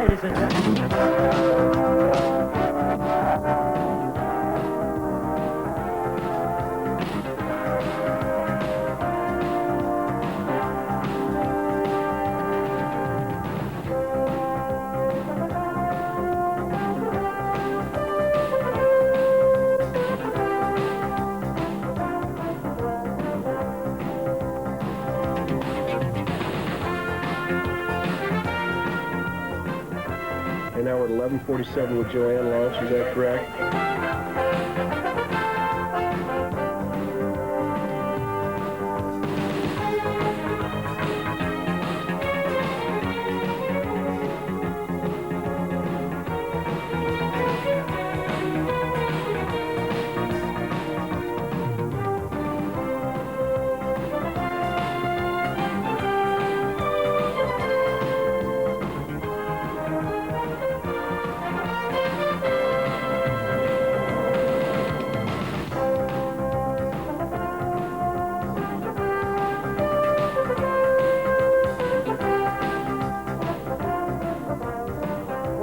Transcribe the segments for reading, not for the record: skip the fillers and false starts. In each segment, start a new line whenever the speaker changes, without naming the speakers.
Ladies and gentlemen.
And now we're at 11:47 with Joanne launch, is that correct?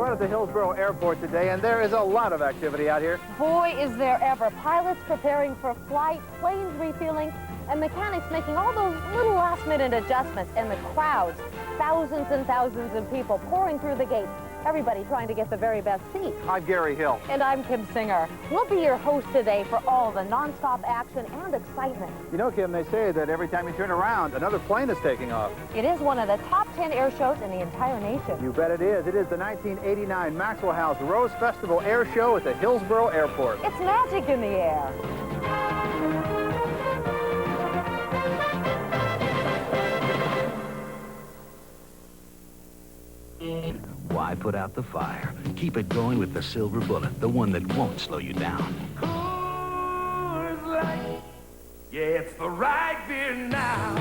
At the Hillsboro Airport today, and there is a lot of activity out here.
Boy, is there ever. Pilots preparing for flight, planes refueling, and mechanics making all those little last-minute adjustments, and the crowds, thousands and thousands of people pouring through the gates, everybody trying to get the very best seat.
I'm Gary Hill.
And I'm Kim Singer. We'll be your host today for all the non-stop action and excitement.
You know, Kim, they say that every time you turn around, another plane is taking off.
It is one of the top 10 air shows in the entire nation.
You bet it is. It is the 1989 Maxwell House Rose Festival Air Show at the Hillsboro Airport.
It's magic in the air.
Why put out the fire? Keep it going with the Silver Bullet, the one that won't slow you down.
Coors Light, yeah, it's the right beer now.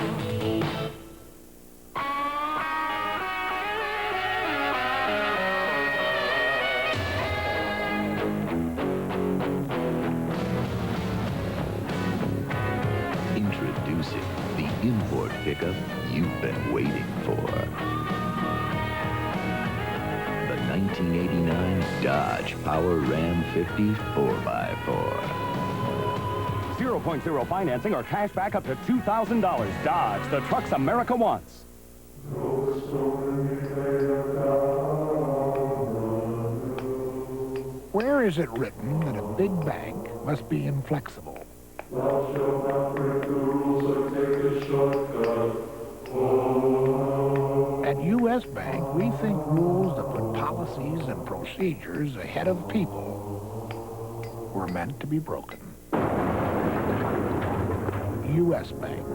Introducing the import pickup you've been waiting for. The 1989 Dodge Power Ram 50 4x4.
0.0 financing or cash back up to $2,000. Dodge, the trucks America wants.
Where is it written that a big bank must be inflexible?
Thou shalt not break the rules or take a shortcut.
At U.S. Bank, we think rules that put policies and procedures ahead of people were meant to be broken. U.S. Bank,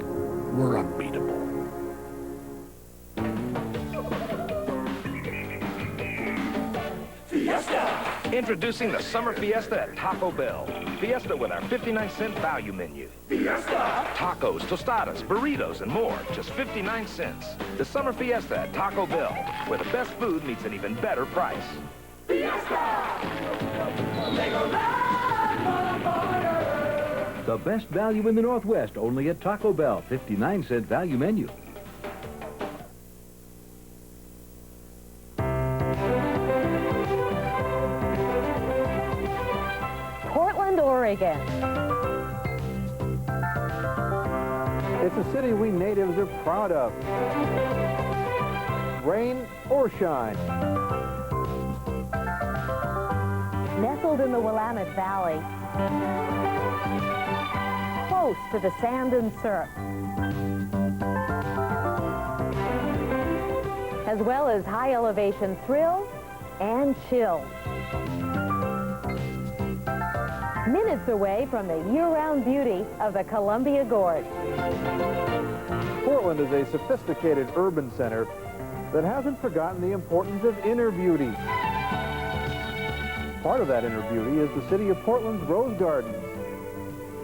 we're unbeatable.
Fiesta!
Introducing the Summer Fiesta at Taco Bell. Fiesta with our 59-cent value menu.
Fiesta!
Tacos, tostadas, burritos, and more, just 59 cents. The Summer Fiesta at Taco Bell, where the best food meets an even better price.
Fiesta! Make a run, motherfucker!
The best value in the Northwest, only at Taco Bell, 59-cent value menu.
Portland, Oregon.
It's a city we natives are proud of. Rain or shine.
Nestled in the Willamette Valley, close to the sand and surf, as well as high elevation thrills and chills. Minutes away from the year-round beauty of the Columbia Gorge.
Portland is a sophisticated urban center that hasn't forgotten the importance of inner beauty. Part of that inner beauty is the city of Portland's Rose Gardens.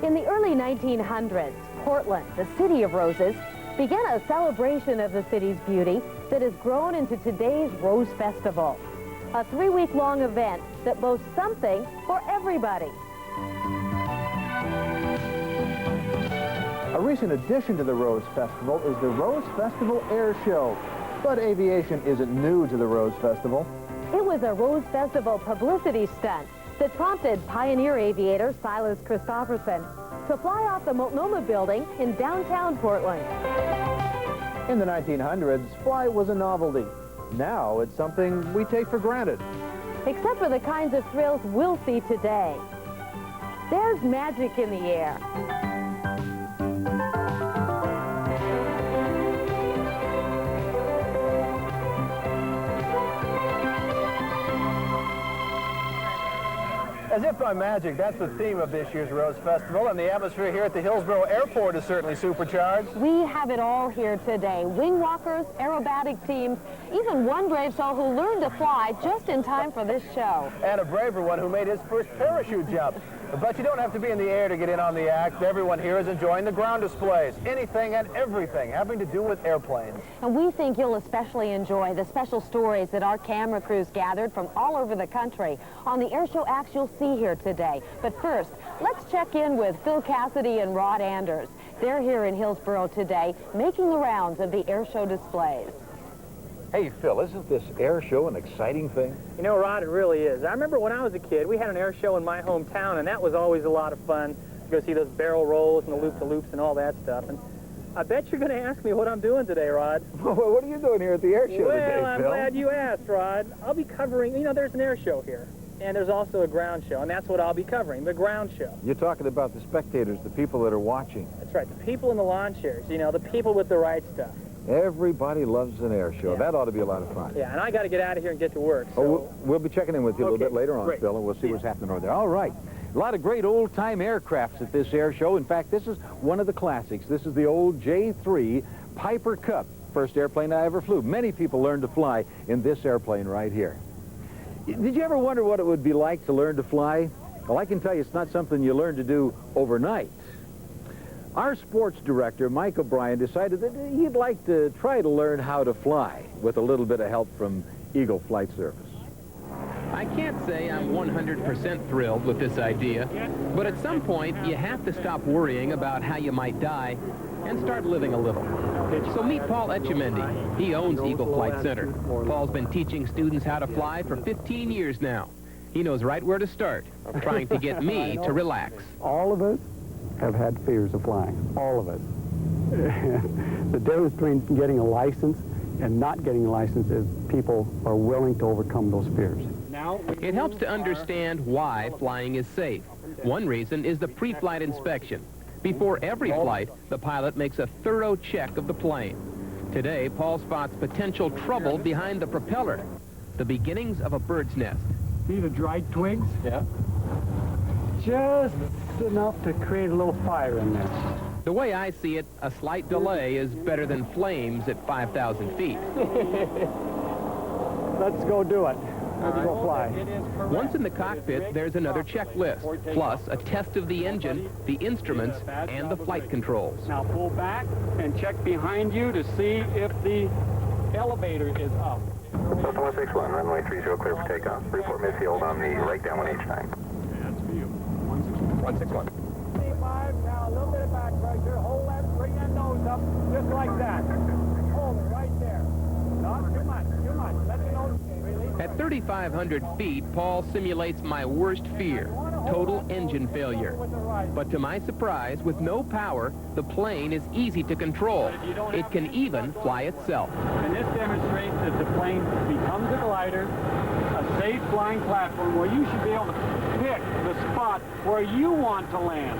In the early 1900s, Portland, the city of roses, began a celebration of the city's beauty that has grown into today's Rose Festival, a 3-week-long event that boasts something for everybody.
A recent addition to the Rose Festival is the Rose Festival Air Show. But aviation isn't new to the Rose Festival.
was a Rose Festival publicity stunt that prompted pioneer aviator Silas Christopherson to fly off the Multnomah building in downtown Portland.
In the 1900s, flight was a novelty. Now it's something we take for granted.
Except for the kinds of thrills we'll see today. There's magic in the air.
As if by magic, that's the theme of this year's Rose Festival, and the atmosphere here at the Hillsboro Airport is certainly supercharged.
We have it all here today. Wing walkers, aerobatic teams, even one brave soul who learned to fly just in time for this show.
And a braver one who made his first parachute jump. But you don't have to be in the air to get in on the act. Everyone here is enjoying the ground displays. Anything and everything having to do with airplanes.
And we think you'll especially enjoy the special stories that our camera crews gathered from all over the country on the Airshow acts you'll see here today. But first, let's check in with Phil Cassidy and Rod Anders. They're here in Hillsboro today, making the rounds of the Airshow displays.
Hey, Phil, isn't this air show an exciting thing?
You know, Rod, it really is. I remember when I was a kid, we had an air show in my hometown, and that was always a lot of fun to go see those barrel rolls and the loop-to-loops and all that stuff. And I bet you're going to ask me what I'm doing today, Rod.
What are you doing here at the air show today, Phil?
Well, I'm glad you asked, Rod. I'll be covering, you know, there's an air show here, and there's also a ground show, and that's what I'll be covering, the ground show.
You're talking about the spectators, the people that are watching.
That's right, the people in the lawn chairs, you know, the people with the right stuff.
Everybody loves an air show.
Yeah.
That ought to be a lot of fun.
Yeah, and I got to get out of here and get to work. So.
Oh, we'll be checking in with you a little bit later on,
great.
Phil, and we'll see what's happening over there. All right. A lot of great old-time aircrafts at this air show. In fact, this is one of the classics. This is the old J-3 Piper Cup, first airplane I ever flew. Many people learned to fly in this airplane right here. Did you ever wonder what it would be like to learn to fly? Well, I can tell you it's not something you learn to do overnight. Our sports director, Mike O'Brien, decided that he'd like to try to learn how to fly with a little bit of help from Eagle Flight Service.
I can't say I'm 100% thrilled with this idea, but at some point you have to stop worrying about how you might die and start living a little. So meet Paul Etchemendy. He owns Eagle Flight Center. Paul's been teaching students how to fly for 15 years now. He knows right where to start, trying to get me to relax.
All of us have had fears of flying, all of us. The difference between getting a license and not getting a license is people are willing to overcome those fears.
It helps to understand why flying is safe. One reason is the pre-flight inspection. Before every flight, the pilot makes a thorough check of the plane. Today, Paul spots potential trouble behind the propeller, the beginnings of a bird's nest.
See the dried twigs? Yeah. Just enough to create a little fire in there.
The way I see it, a slight delay is better than flames at 5,000 feet.
Let's go do it. Let's go fly.
Once in the cockpit, there's another checklist, plus a test of the engine, the instruments, and the flight controls.
Now pull back and check behind you to see if the elevator is up.
Delta 161, runway 30 clear for takeoff. Report midfield on the right downwind H9.
That's for you.
161.
5, now a little bit of back pressure. Hold that, bring that nose up, just like that. Hold it right there. Not too much, too much. Let the nose release.
At 3,500 feet, Paul simulates my worst fear, total engine failure. But to my surprise, with no power, the plane is easy to control. It can even fly itself.
And this demonstrates that the plane becomes a glider, a safe flying platform where you should be able to pick the spot where you want to land.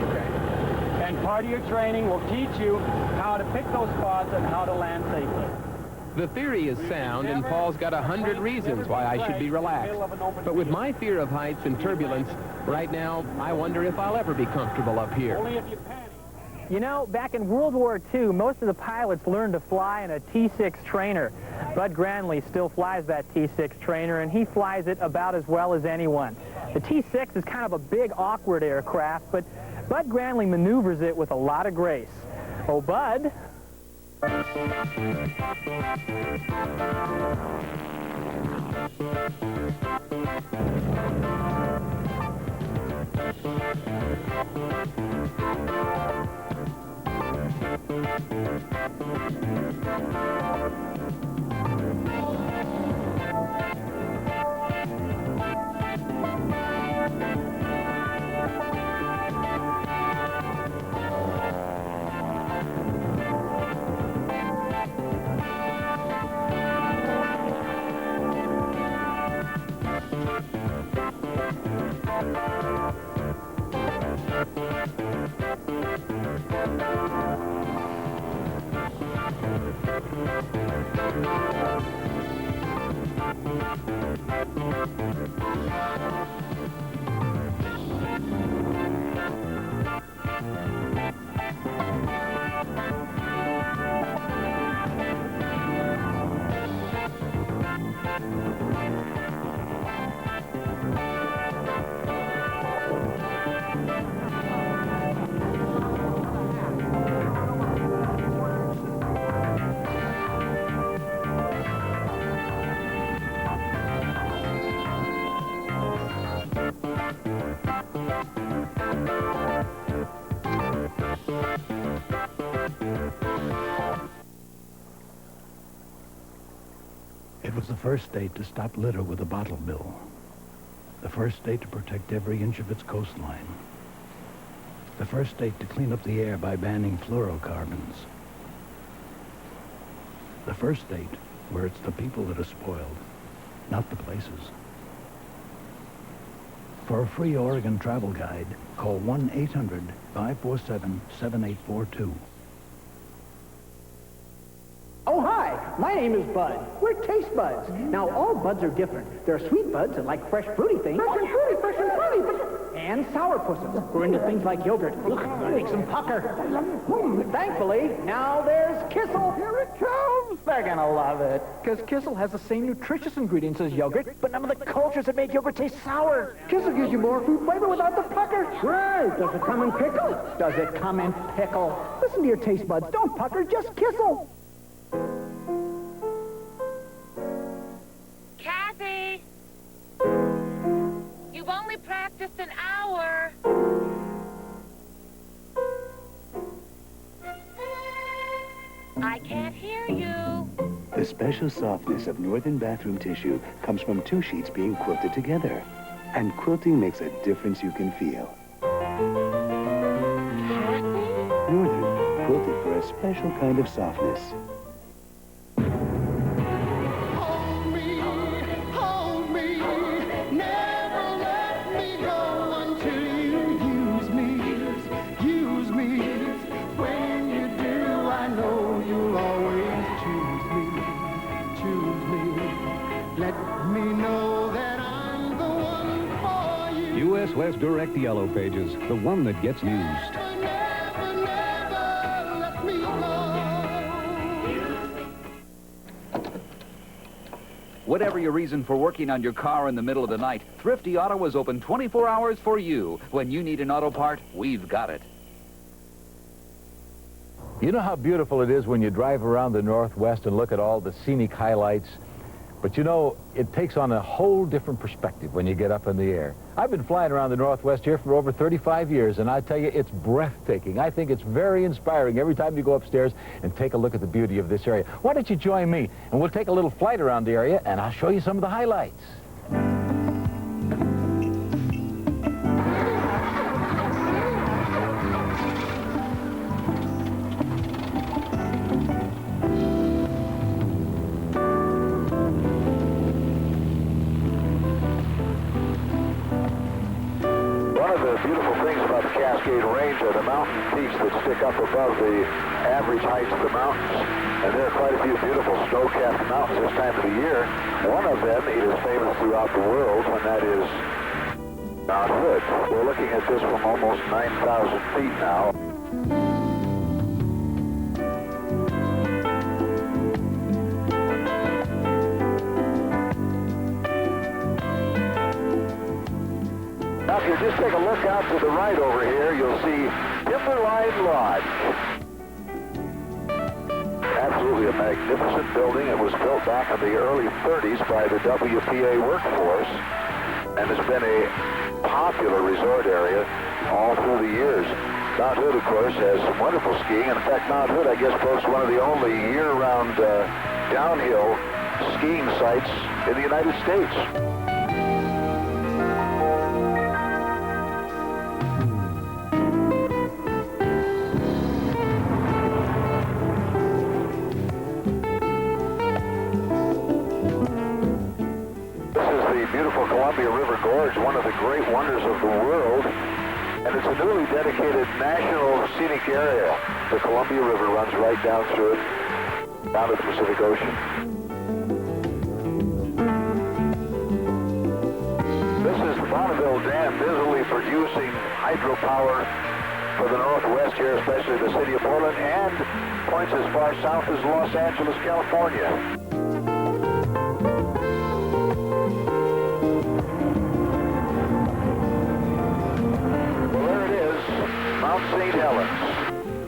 Okay. And part of your training will teach you how to pick those spots and how to land safely.
The theory is sound, and Paul's got 100 reasons why I should be relaxed. But with my fear of heights and turbulence, right now, I wonder if I'll ever be comfortable up here.
You know, back in World War II, most of the pilots learned to fly in a T6 trainer. Bud Granley still flies that T6 trainer, and he flies it about as well as anyone. The T6 is kind of a big, awkward aircraft, but Bud Granley maneuvers it with a lot of grace. Oh, Bud.
It was the first state to stop litter with a bottle bill. The first state to protect every inch of its coastline. The first state to clean up the air by banning fluorocarbons. The first state where it's the people that are spoiled, not the places. For a free Oregon travel guide, call 1-800-547-7842.
Oh, hi. My name is Bud. We're Taste Buds. Now, all buds are different. There are sweet buds that like fresh, fruity things. Fresh and fruity. And sourpusses. We're into things like yogurt. Makes them pucker. Thankfully, now there's Kissel. Here it comes. They're gonna love it. Because Kissel has the same nutritious ingredients as yogurt, but none of the cultures that make yogurt taste sour. Kissel gives you more fruit flavor without the pucker. Right. Does it come in pickle? Does it come in pickle? Listen to your Taste Buds. Don't pucker, just Kissel.
Kathy! You've only practiced an hour. I can't hear you.
The special softness of Northern bathroom tissue comes from two sheets being quilted together. And quilting makes a difference you can feel. Northern, quilted for a special kind of softness.
U.S. West Direct Yellow Pages, the one that gets used.
Whatever your reason for working on your car in the middle of the night, Thrifty Auto is open 24 hours for you. When you need an auto part, we've got it.
You know how beautiful it is when you drive around the Northwest and look at all the scenic highlights? But you know, it takes on a whole different perspective when you get up in the air. I've been flying around the Northwest here for over 35 years, and I tell you, it's breathtaking. I think it's very inspiring every time you go upstairs and take a look at the beauty of this area. Why don't you join me, and we'll take a little flight around the area, and I'll show you some of the highlights.
Range are the mountain peaks that stick up above the average heights of the mountains. And there are quite a few beautiful snow-capped mountains this time of the year. One of them is famous throughout the world, and that is Mount Hood. We're looking at this from almost 9,000 feet now. Now, if you just take a look out to the right over here, you'll see Timberline Lodge. Absolutely a magnificent building. It was built back in the early 30s by the WPA workforce, and it's been a popular resort area all through the years. Mount Hood, of course, has some wonderful skiing. In fact, Mount Hood, I guess, boasts one of the only year-round downhill skiing sites in the United States. Columbia River Gorge, one of the great wonders of the world, and it's a newly dedicated national scenic area. The Columbia River runs right down through it, down to the Pacific Ocean. This is the Bonneville Dam, busily producing hydropower for the Northwest here, especially the city of Portland, and points as far south as Los Angeles, California. Mount St. Helens.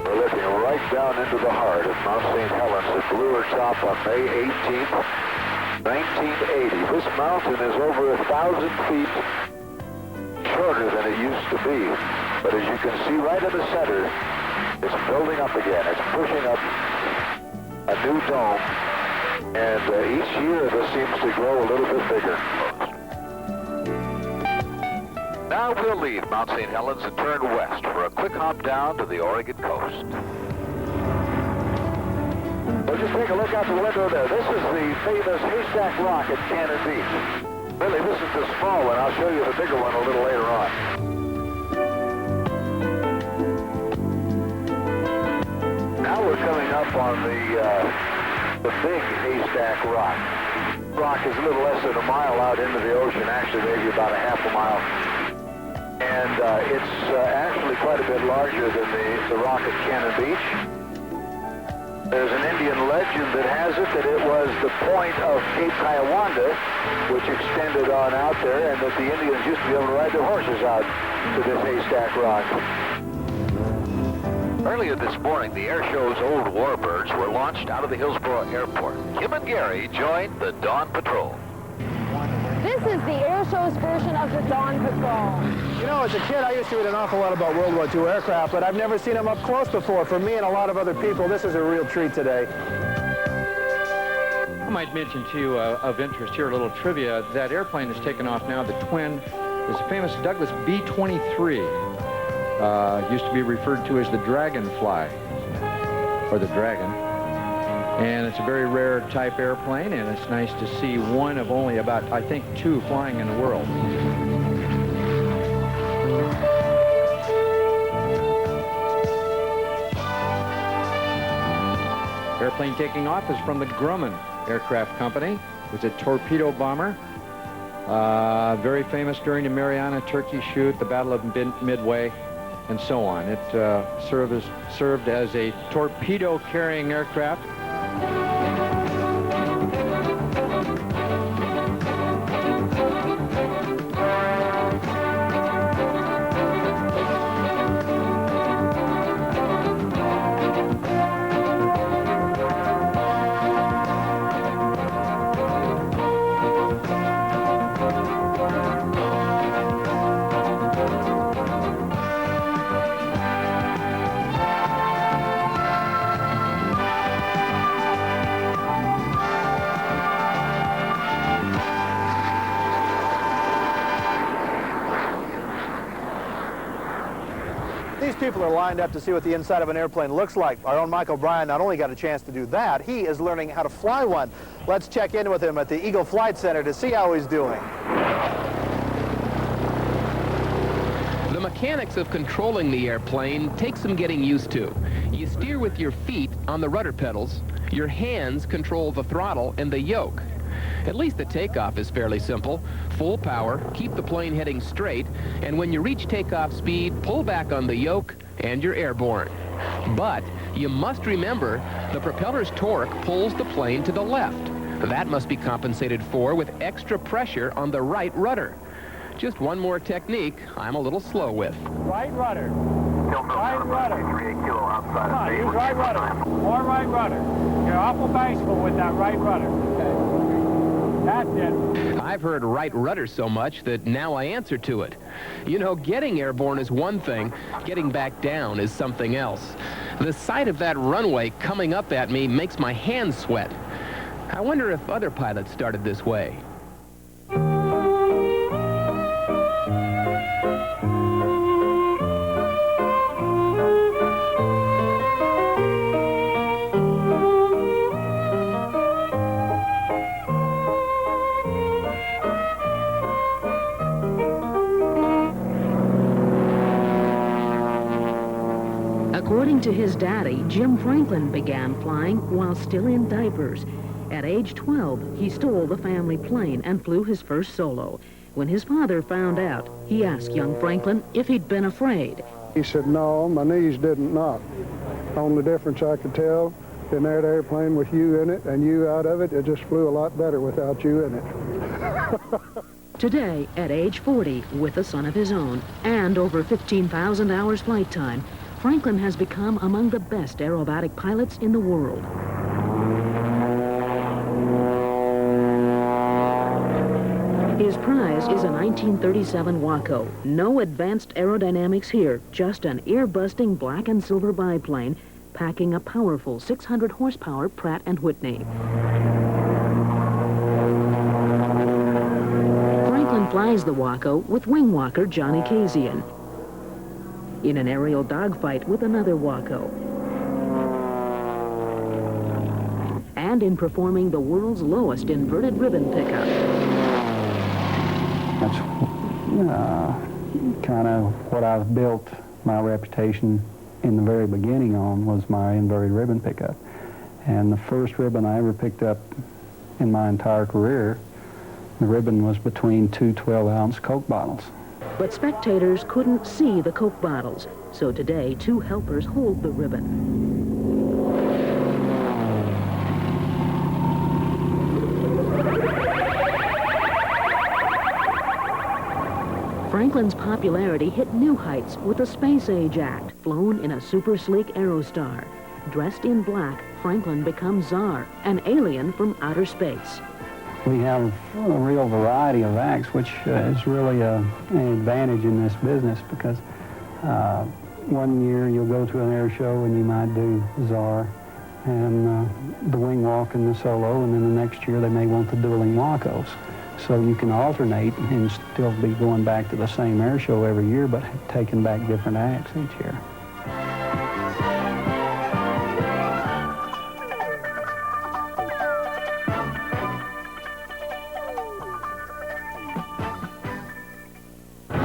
We're looking right down into the heart of Mount St. Helens. It blew her top on May 18th, 1980. This mountain is over 1,000 feet shorter than it used to be. But as you can see right in the center, it's building up again. It's pushing up a new dome. And each year this actually grow a little bit bigger. Now we'll leave Mount St. Helens and turn west for a quick hop down to the Oregon coast. So just take a look out the window there. This is the famous Haystack Rock at Cannon Beach. Really, this is the small one. I'll show you the bigger one a little later on. Now we're coming up on the big Haystack Rock. Rock is a little less than a mile out into the ocean, actually maybe about a half a mile. And it's actually quite a bit larger than the rock at Cannon Beach. There's an Indian legend that has it that it was the point of Cape Hiawatha, which extended on out there, and that the Indians used to be able to ride their horses out to this Haystack Rock. Earlier this morning, the Airshow's old warbirds were launched out of the Hillsboro airport. Kim and Gary joined the Dawn Patrol.
This is the Airshow's version of the Dawn Patrol.
You know, as a kid, I used to read an awful lot about World War II aircraft, but I've never seen them up close before. For me and a lot of other people, this is a real treat today.
I might mention to you of interest here, a little trivia. That airplane has taken off now. The twin is the famous Douglas B-23. Used to be referred to as the Dragonfly, or the Dragon. And it's a very rare type airplane, and it's nice to see one of only about, I think, 2 flying in the world. Airplane taking off is from the Grumman Aircraft Company. It was a torpedo bomber. Very famous during the Mariana Turkey Shoot, the Battle of Midway, and so on. It served as a torpedo-carrying aircraft.
These people are lined up to see what the inside of an airplane looks like. Our own Mike O'Brien not only got a chance to do that, he is learning how to fly one. Let's check in with him at the Eagle Flight Center to see how he's doing.
The mechanics of controlling the airplane take some getting used to. You steer with your feet on the rudder pedals, your hands control the throttle and the yoke. At least the takeoff is fairly simple. Full power, keep the plane heading straight, and when you reach takeoff speed, pull back on the yoke, and you're airborne. But you must remember the propeller's torque pulls the plane to the left. That must be compensated for with extra pressure on the right rudder. Just one more technique I'm a little slow with.
Right rudder. Right rudder. Come on, use right rudder. More right rudder. You're awful bashful with that right rudder. Okay. That's it.
I've heard right rudder so much that now I answer to it. You know, getting airborne is one thing, getting back down is something else. The sight of that runway coming up at me makes my hands sweat. I wonder if other pilots started this way.
According to his daddy, Jim Franklin began flying while still in diapers. At age 12, he stole the family plane and flew his first solo. When his father found out, he asked young Franklin if he'd been afraid.
He said, no, my knees didn't knock. Only difference I could tell in that airplane with you in it and you out of it, it just flew a lot better without you in it.
Today, at age 40, with a son of his own and over 15,000 hours flight time, Franklin has become among the best aerobatic pilots in the world. His prize is a 1937 Waco. No advanced aerodynamics here, just an ear-busting black and silver biplane packing a powerful 600 horsepower Pratt & Whitney. flies the Waco with wing walker Johnny Kasian. In an aerial dogfight with another Waco. And in performing the world's lowest inverted ribbon pickup.
That's kind of what I've built my reputation in the very beginning on, was my inverted ribbon pickup. And the first ribbon I ever picked up in my entire career, the ribbon was between two 12-ounce Coke bottles.
But spectators couldn't see the Coke bottles, so today 2 helpers hold the ribbon. Franklin's popularity hit new heights with the Space Age Act, flown in a super sleek Aerostar. Dressed in black, Franklin becomes Tsar, an alien from outer space.
We have a real variety of acts, which is really an advantage in this business, because one year you'll go to an air show and you might do Tsar and the wing walk and the solo, and then the next year they may want the dueling Wacos. So you can alternate and still be going back to the same air show every year, but taking back different acts each year.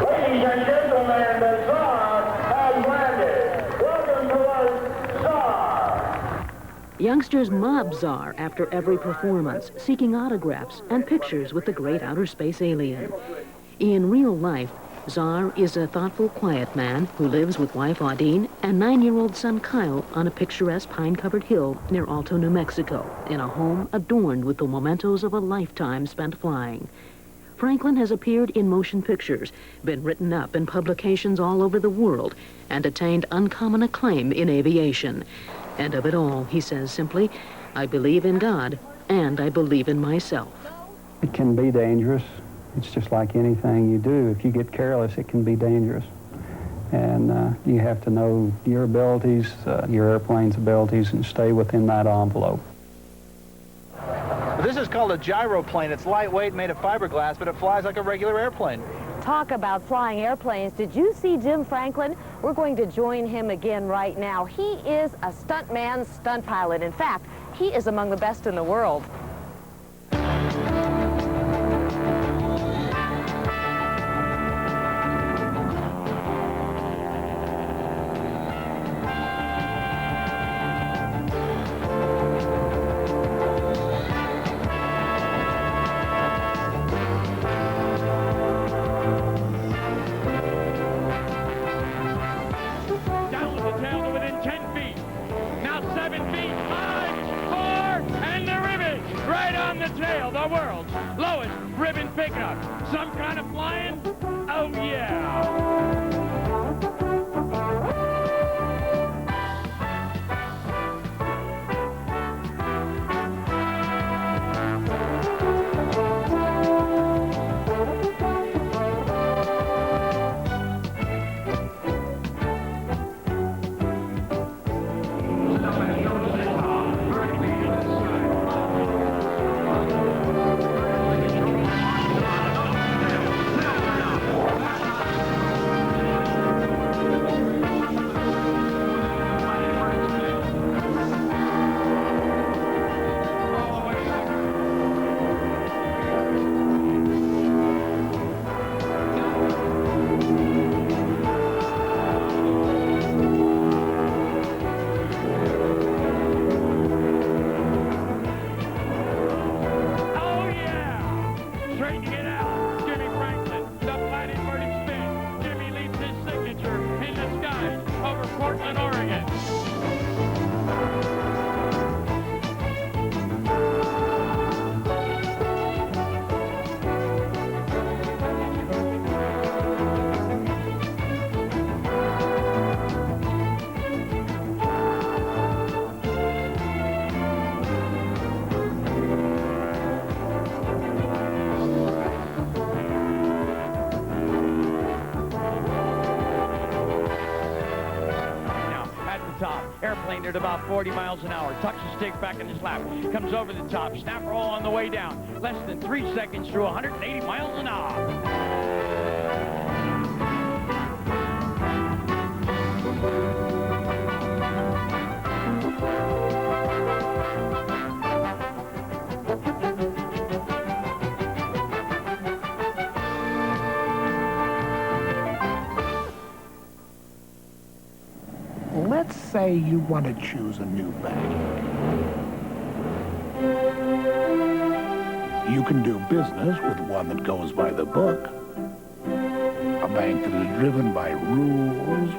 Ladies and gentlemen, the Tsar has landed. Welcome to us, Tsar.
Youngsters mob Tsar after every performance, seeking autographs and pictures with the great outer space alien. In real life, Tsar is a thoughtful, quiet man who lives with wife Audine and 9-year-old son Kyle on a picturesque pine-covered hill near Alto, New Mexico, in a home adorned with the mementos of a lifetime spent flying. Franklin has appeared in motion pictures, been written up in publications all over the world, and attained uncommon acclaim in aviation. And of it all, he says simply, I believe in God, and I believe in myself.
It can be dangerous. It's just like anything you do. If you get careless, it can be dangerous. And you have to know your abilities, your airplane's abilities, and stay within that envelope.
This is called a gyroplane. It's lightweight, made of fiberglass, but it flies like a regular airplane.
Talk about flying airplanes. Did you see Jim Franklin? We're going to join him again right now. He is a stuntman, stunt pilot. In fact, he is among the best in the world.
The world's lowest ribbon pickup. Some kind of flying? Oh, yeah. at about 40 miles an hour. Tucks the stick back in his lap. Comes over the top. Snap roll on the way down. Less than 3 seconds through 180 miles an hour.
Let's say you want to choose a new bank. You can do business with one that goes by the book. A bank that is driven by rules,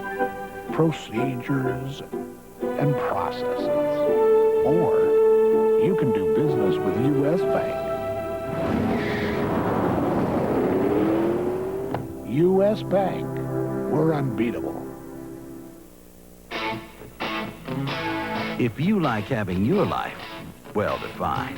procedures, and processes. Or you can do business with U.S. Bank. U.S. Bank. We're unbeatable.
If you like having your life well-defined.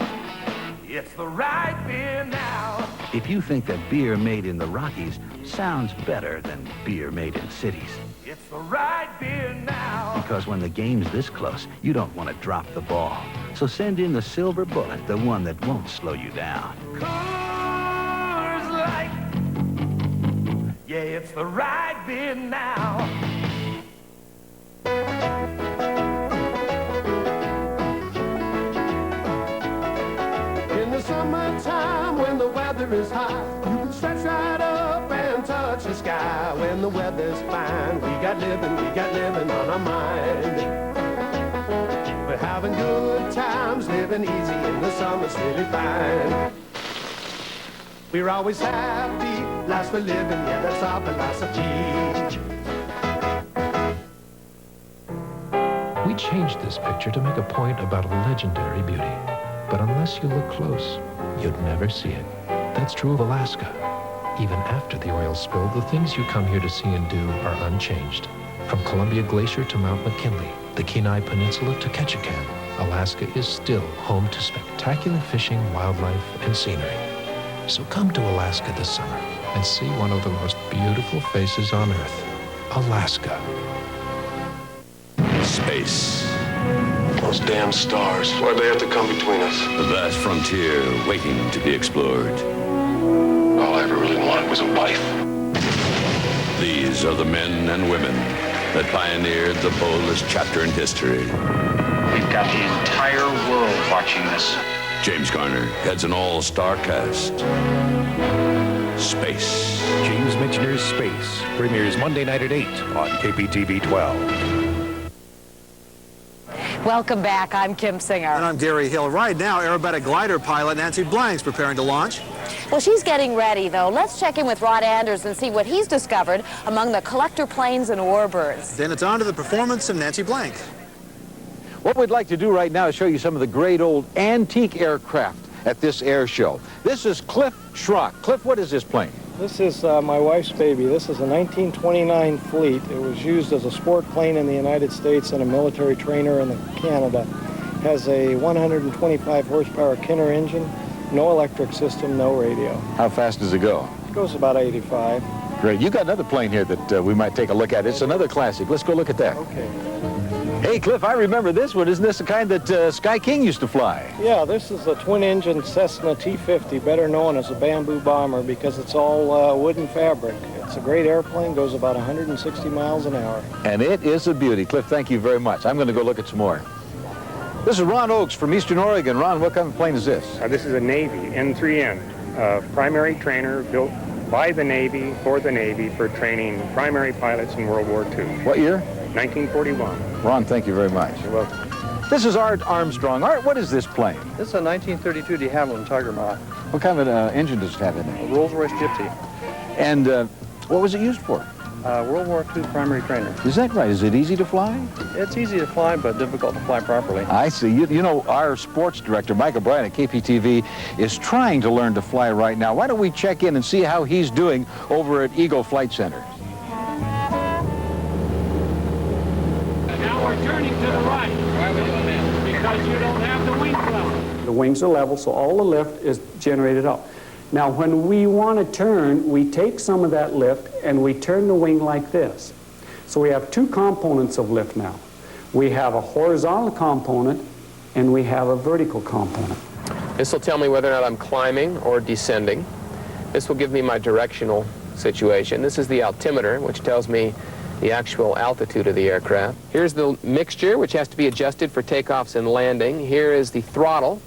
It's the right beer now.
If you think that beer made in the Rockies sounds better than beer made in cities.
It's the right beer now.
Because when the game's this close, you don't want to drop the ball. So send in the Silver Bullet, the one that won't slow you down.
Coors Light. Yeah, it's the right beer now.
Summertime when the weather is hot, you can stretch right up and touch the sky. When the weather's fine, we got living on our mind. We're having good times, living easy in the summer's really fine. We're always happy, life's for living, yeah, that's our philosophy.
We changed this picture to make a point about a legendary beauty. But unless you look close, you'd never see it. That's true of Alaska. Even after the oil spill, the things you come here to see and do are unchanged. From Columbia Glacier to Mount McKinley, the Kenai Peninsula to Ketchikan, Alaska is still home to spectacular fishing, wildlife, and scenery. So come to Alaska this summer and see one of the most beautiful faces on Earth, Alaska.
Space. Those damn stars. Why'd they have to come between us?
The vast frontier waiting to be explored.
All I ever really wanted was a wife.
These are the men and women that pioneered the boldest chapter in history.
We've got the entire world watching this.
James Garner heads an all-star cast. Space.
James Michener's Space premieres Monday night at 8 on KPTV 12.
Welcome back. I'm Kim Singer.
And I'm Gary Hill. Right now, aerobatic glider pilot Nancy Blank's preparing to launch.
Well, she's getting ready, though. Let's check in with Rod Anders and see what he's discovered among the collector planes and warbirds.
Then it's on to the performance of Nancy Blank.
What we'd like to do right now is show you some of the great old antique aircraft at this air show. This is Cliff Schrock. Cliff, what is this plane?
This is my wife's baby. This is a 1929 Fleet. It was used as a sport plane in the United States and a military trainer in Canada. It has a 125 horsepower Kinner engine, no electric system, no radio.
How fast does it go?
It goes about 85.
Great. You got another plane here that we might take a look at. It's another classic. Let's go look at that.
Okay.
Hey, Cliff, I remember this one. Isn't this the kind that Sky King used to fly?
Yeah, this is a twin-engine Cessna T-50, better known as a bamboo bomber because it's all wooden fabric. It's a great airplane, goes about 160 miles an hour.
And it is a beauty. Cliff, thank you very much. I'm going to go look at some more. This is Ron Oakes from Eastern Oregon. Ron, what kind of plane is this?
This is a Navy N3N, primary trainer built by the Navy for the Navy for training primary pilots in World War II.
What year?
1941.
Ron, thank you very much.
You're welcome.
This is Art Armstrong. Art, what is this plane?
This is a 1932 de Havilland Tiger Moth.
What kind of engine does it have in it?
A Rolls-Royce Gypsy.
And what was it used for?
World War II primary trainer.
Is that right? Is it easy to fly?
It's easy to fly, but difficult to fly properly.
I see. You know, our sports director, Mike O'Brien at KPTV, is trying to learn to fly right now. Why don't we check in and see how he's doing over at Eagle Flight Center?
Now we're turning to the right. Why are we doing that? Because you don't have the wings level.
The wings are level, so all the lift is generated up. Now, when we want to turn, we take some of that lift and we turn the wing like this. So we have two components of lift now. We have a horizontal component and we have a vertical component.
This will tell me whether or not I'm climbing or descending. This will give me my directional situation. This is the altimeter, which tells me the actual altitude of the aircraft. Here's the mixture, which has to be adjusted for takeoffs and landing. Here is the throttle,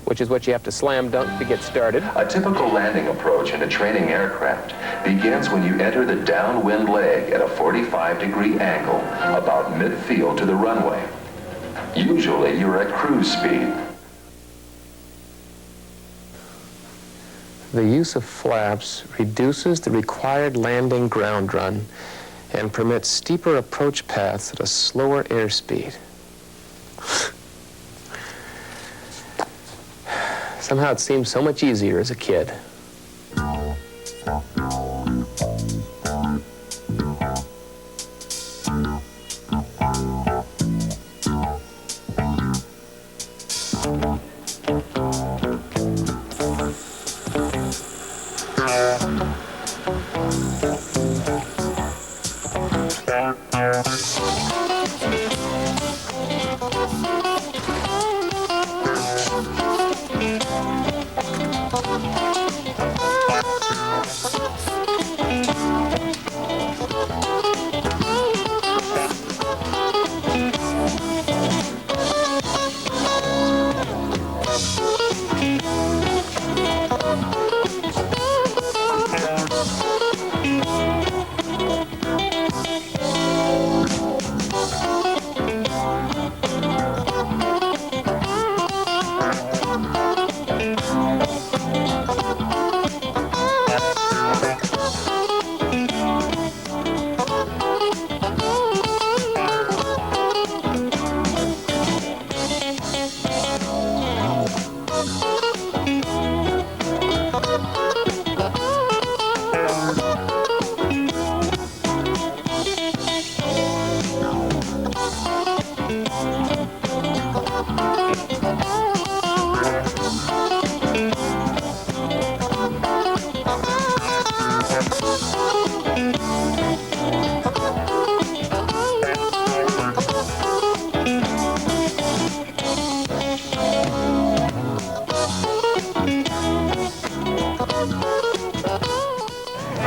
which is what you have to slam dunk to get started.
A typical landing approach in a training aircraft begins when you enter the downwind leg at a 45-degree angle, about mid-field to the runway. Usually you're at cruise speed.
The use of flaps reduces the required landing ground run and permits steeper approach paths at a slower airspeed. Somehow it seems so much easier as a kid.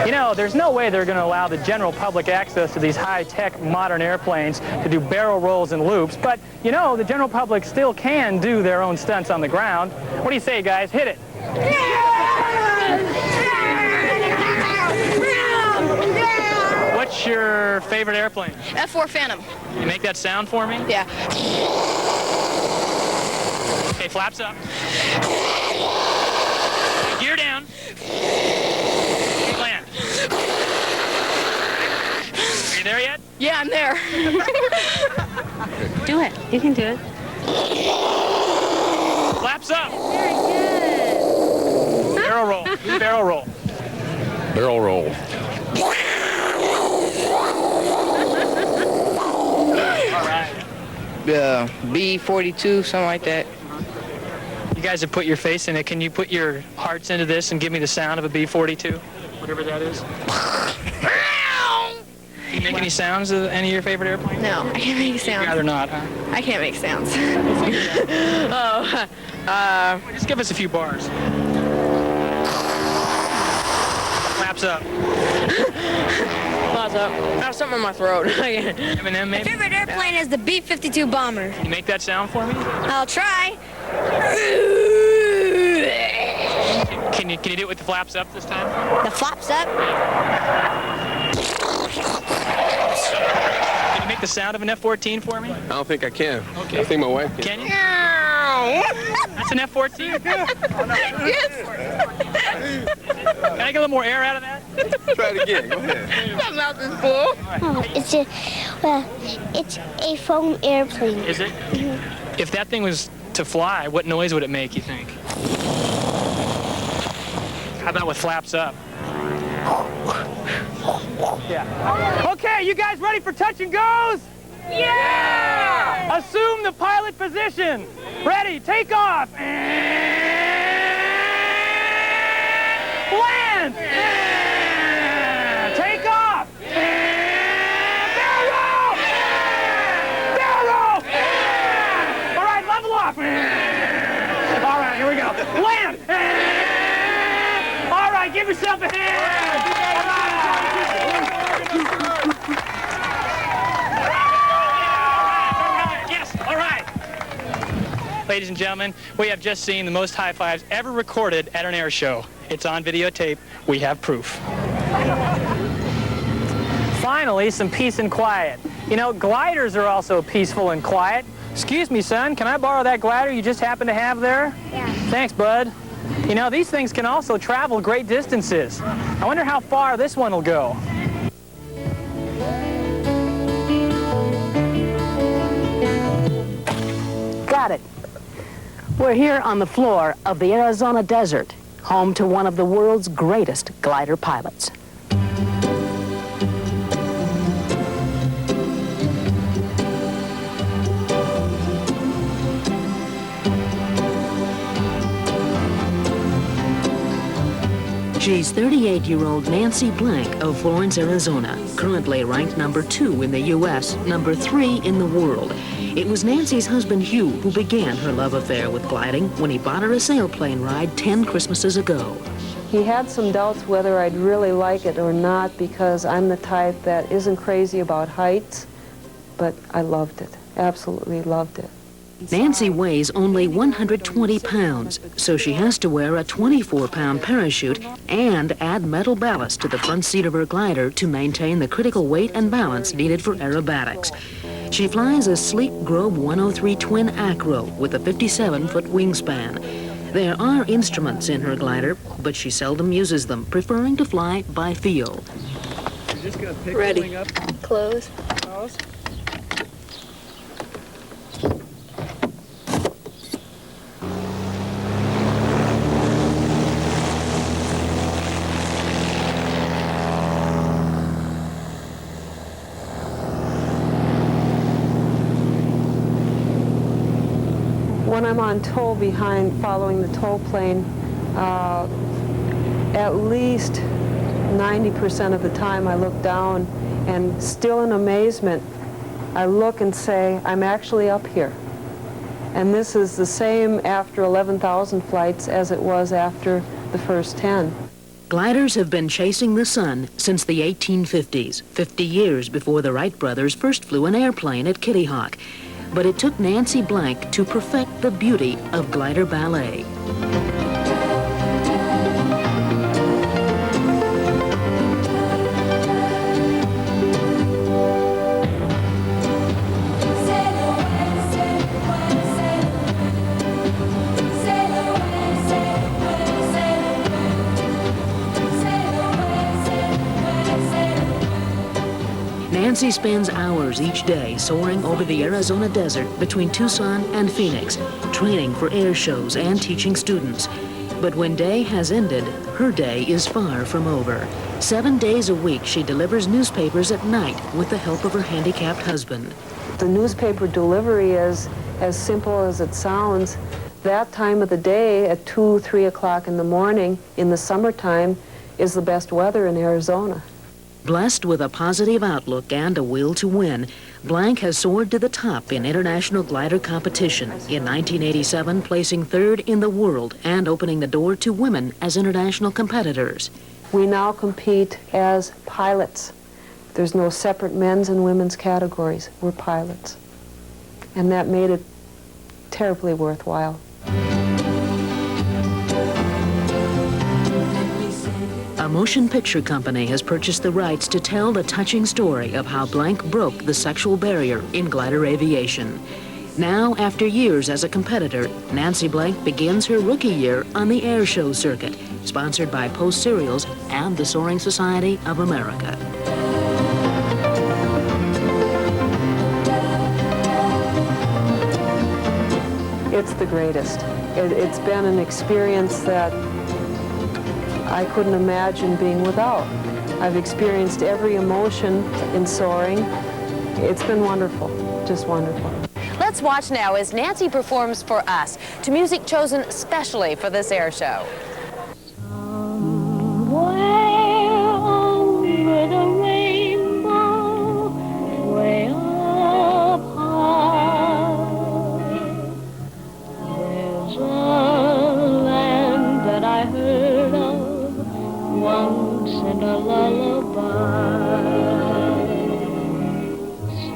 You know, there's no way they're going to allow the general public access to these high-tech modern airplanes to do barrel rolls and loops, but, you know, the general public still can do their own stunts on the ground. What do you say, guys? Hit it. What's your favorite airplane?
F4 Phantom.
You make that sound for me?
Yeah.
Okay, flaps up. Gear down. Land. Are you there yet?
Yeah, I'm there.
Do it. You can do it.
Flaps up.
Very good.
Barrel roll. Do barrel roll.
Barrel roll.
All right.
B-42, something like that.
You guys have put your face in it. Can you put your hearts into this and give me the sound of a B-42? Whatever that is. Can you make any sounds of any of your favorite airplanes?
No, I can't make sounds.
You'd rather not, huh?
I can't make sounds.
Just give us a few bars. Flaps up.
Flaps up. I have something in my throat.
M&M,
My
maybe?
favorite airplane is the B-52 bomber.
Can you make that sound for me?
I'll try.
Can you do it with the flaps up this time?
The flaps up?
Can you make the sound of an F-14 for me?
I don't think I can.
Okay.
I think my wife can.
Can you? That's an F-14?
Yes.
Can I get a little more air out of that?
Try it again. Go ahead.
My mouth is full.
It's a foam airplane.
Is it? If that thing was to fly, what noise would it make, you think? How about with flaps up? Yeah. Okay, you guys ready for touch and goes?
Yeah!
Assume the pilot position. Ready, take off. Land! Take off! Barrel roll! Barrel roll! give yourself a hand! Yes, all right. Ladies and gentlemen, we have just seen the most high fives ever recorded at an air show. It's on videotape. We have proof. Finally, some peace and quiet. You know, gliders are also peaceful and quiet. Excuse me, son, can I borrow that glider you just happen to have there?
Yeah.
Thanks, bud. You know, these things can also travel great distances. I wonder how far this one will go.
Got it. We're here on the floor of the Arizona desert, home to one of the world's greatest glider pilots. She's 38-year-old Nancy Blank of Florence, Arizona, currently ranked number 2 in the U.S., number 3 in the world. It was Nancy's husband, Hugh, who began her love affair with gliding when he bought her a sailplane ride 10 Christmases ago.
He had some doubts whether I'd really like it or not because I'm the type that isn't crazy about heights, but I loved it, absolutely loved it.
Nancy weighs only 120 pounds, so she has to wear a 24-pound parachute and add metal ballast to the front seat of her glider to maintain the critical weight and balance needed for aerobatics. She flies a sleek Grobe 103 Twin Acro with a 57-foot wingspan. There are instruments in her glider, but she seldom uses them, preferring to fly by feel.
You're just gonna pick
Ready.
the wing up.
Close.
Close. When I'm on tow behind, following the tow plane, at least 90% of the time I look down and still in amazement, I look and say, I'm actually up here. And this is the same after 11,000 flights as it was after the first 10.
Gliders have been chasing the sun since the 1850s, 50 years before the Wright brothers first flew an airplane at Kitty Hawk. But it took Nancy Blank to perfect the beauty of glider ballet. Nancy spends hours each day soaring over the Arizona desert between Tucson and Phoenix, training for air shows and teaching students. But when day has ended, her day is far from over. 7 days a week, she delivers newspapers at night with the help of her handicapped husband.
The newspaper delivery is as simple as it sounds. That time of the day at 2, 3 o'clock in the morning in the summertime is the best weather in Arizona.
Blessed with a positive outlook and a will to win, Blank has soared to the top in international glider competition, in 1987 placing 3rd in the world and opening the door to women as international competitors.
We now compete as pilots. There's no separate men's and women's categories. We're pilots. And that made it terribly worthwhile.
A motion picture company has purchased the rights to tell the touching story of how Blank broke the sexual barrier in glider aviation. Now, after years as a competitor, Nancy Blank begins her rookie year on the Airshow circuit, sponsored by Post Cereals and the Soaring Society of America.
It's the greatest. It's been an experience that I couldn't imagine being without. I've experienced every emotion in soaring. It's been wonderful, just wonderful.
Let's watch now as Nancy performs for us to music chosen especially for this air show.
Over the rainbow, way up high, there's a land that I heard of a lullaby.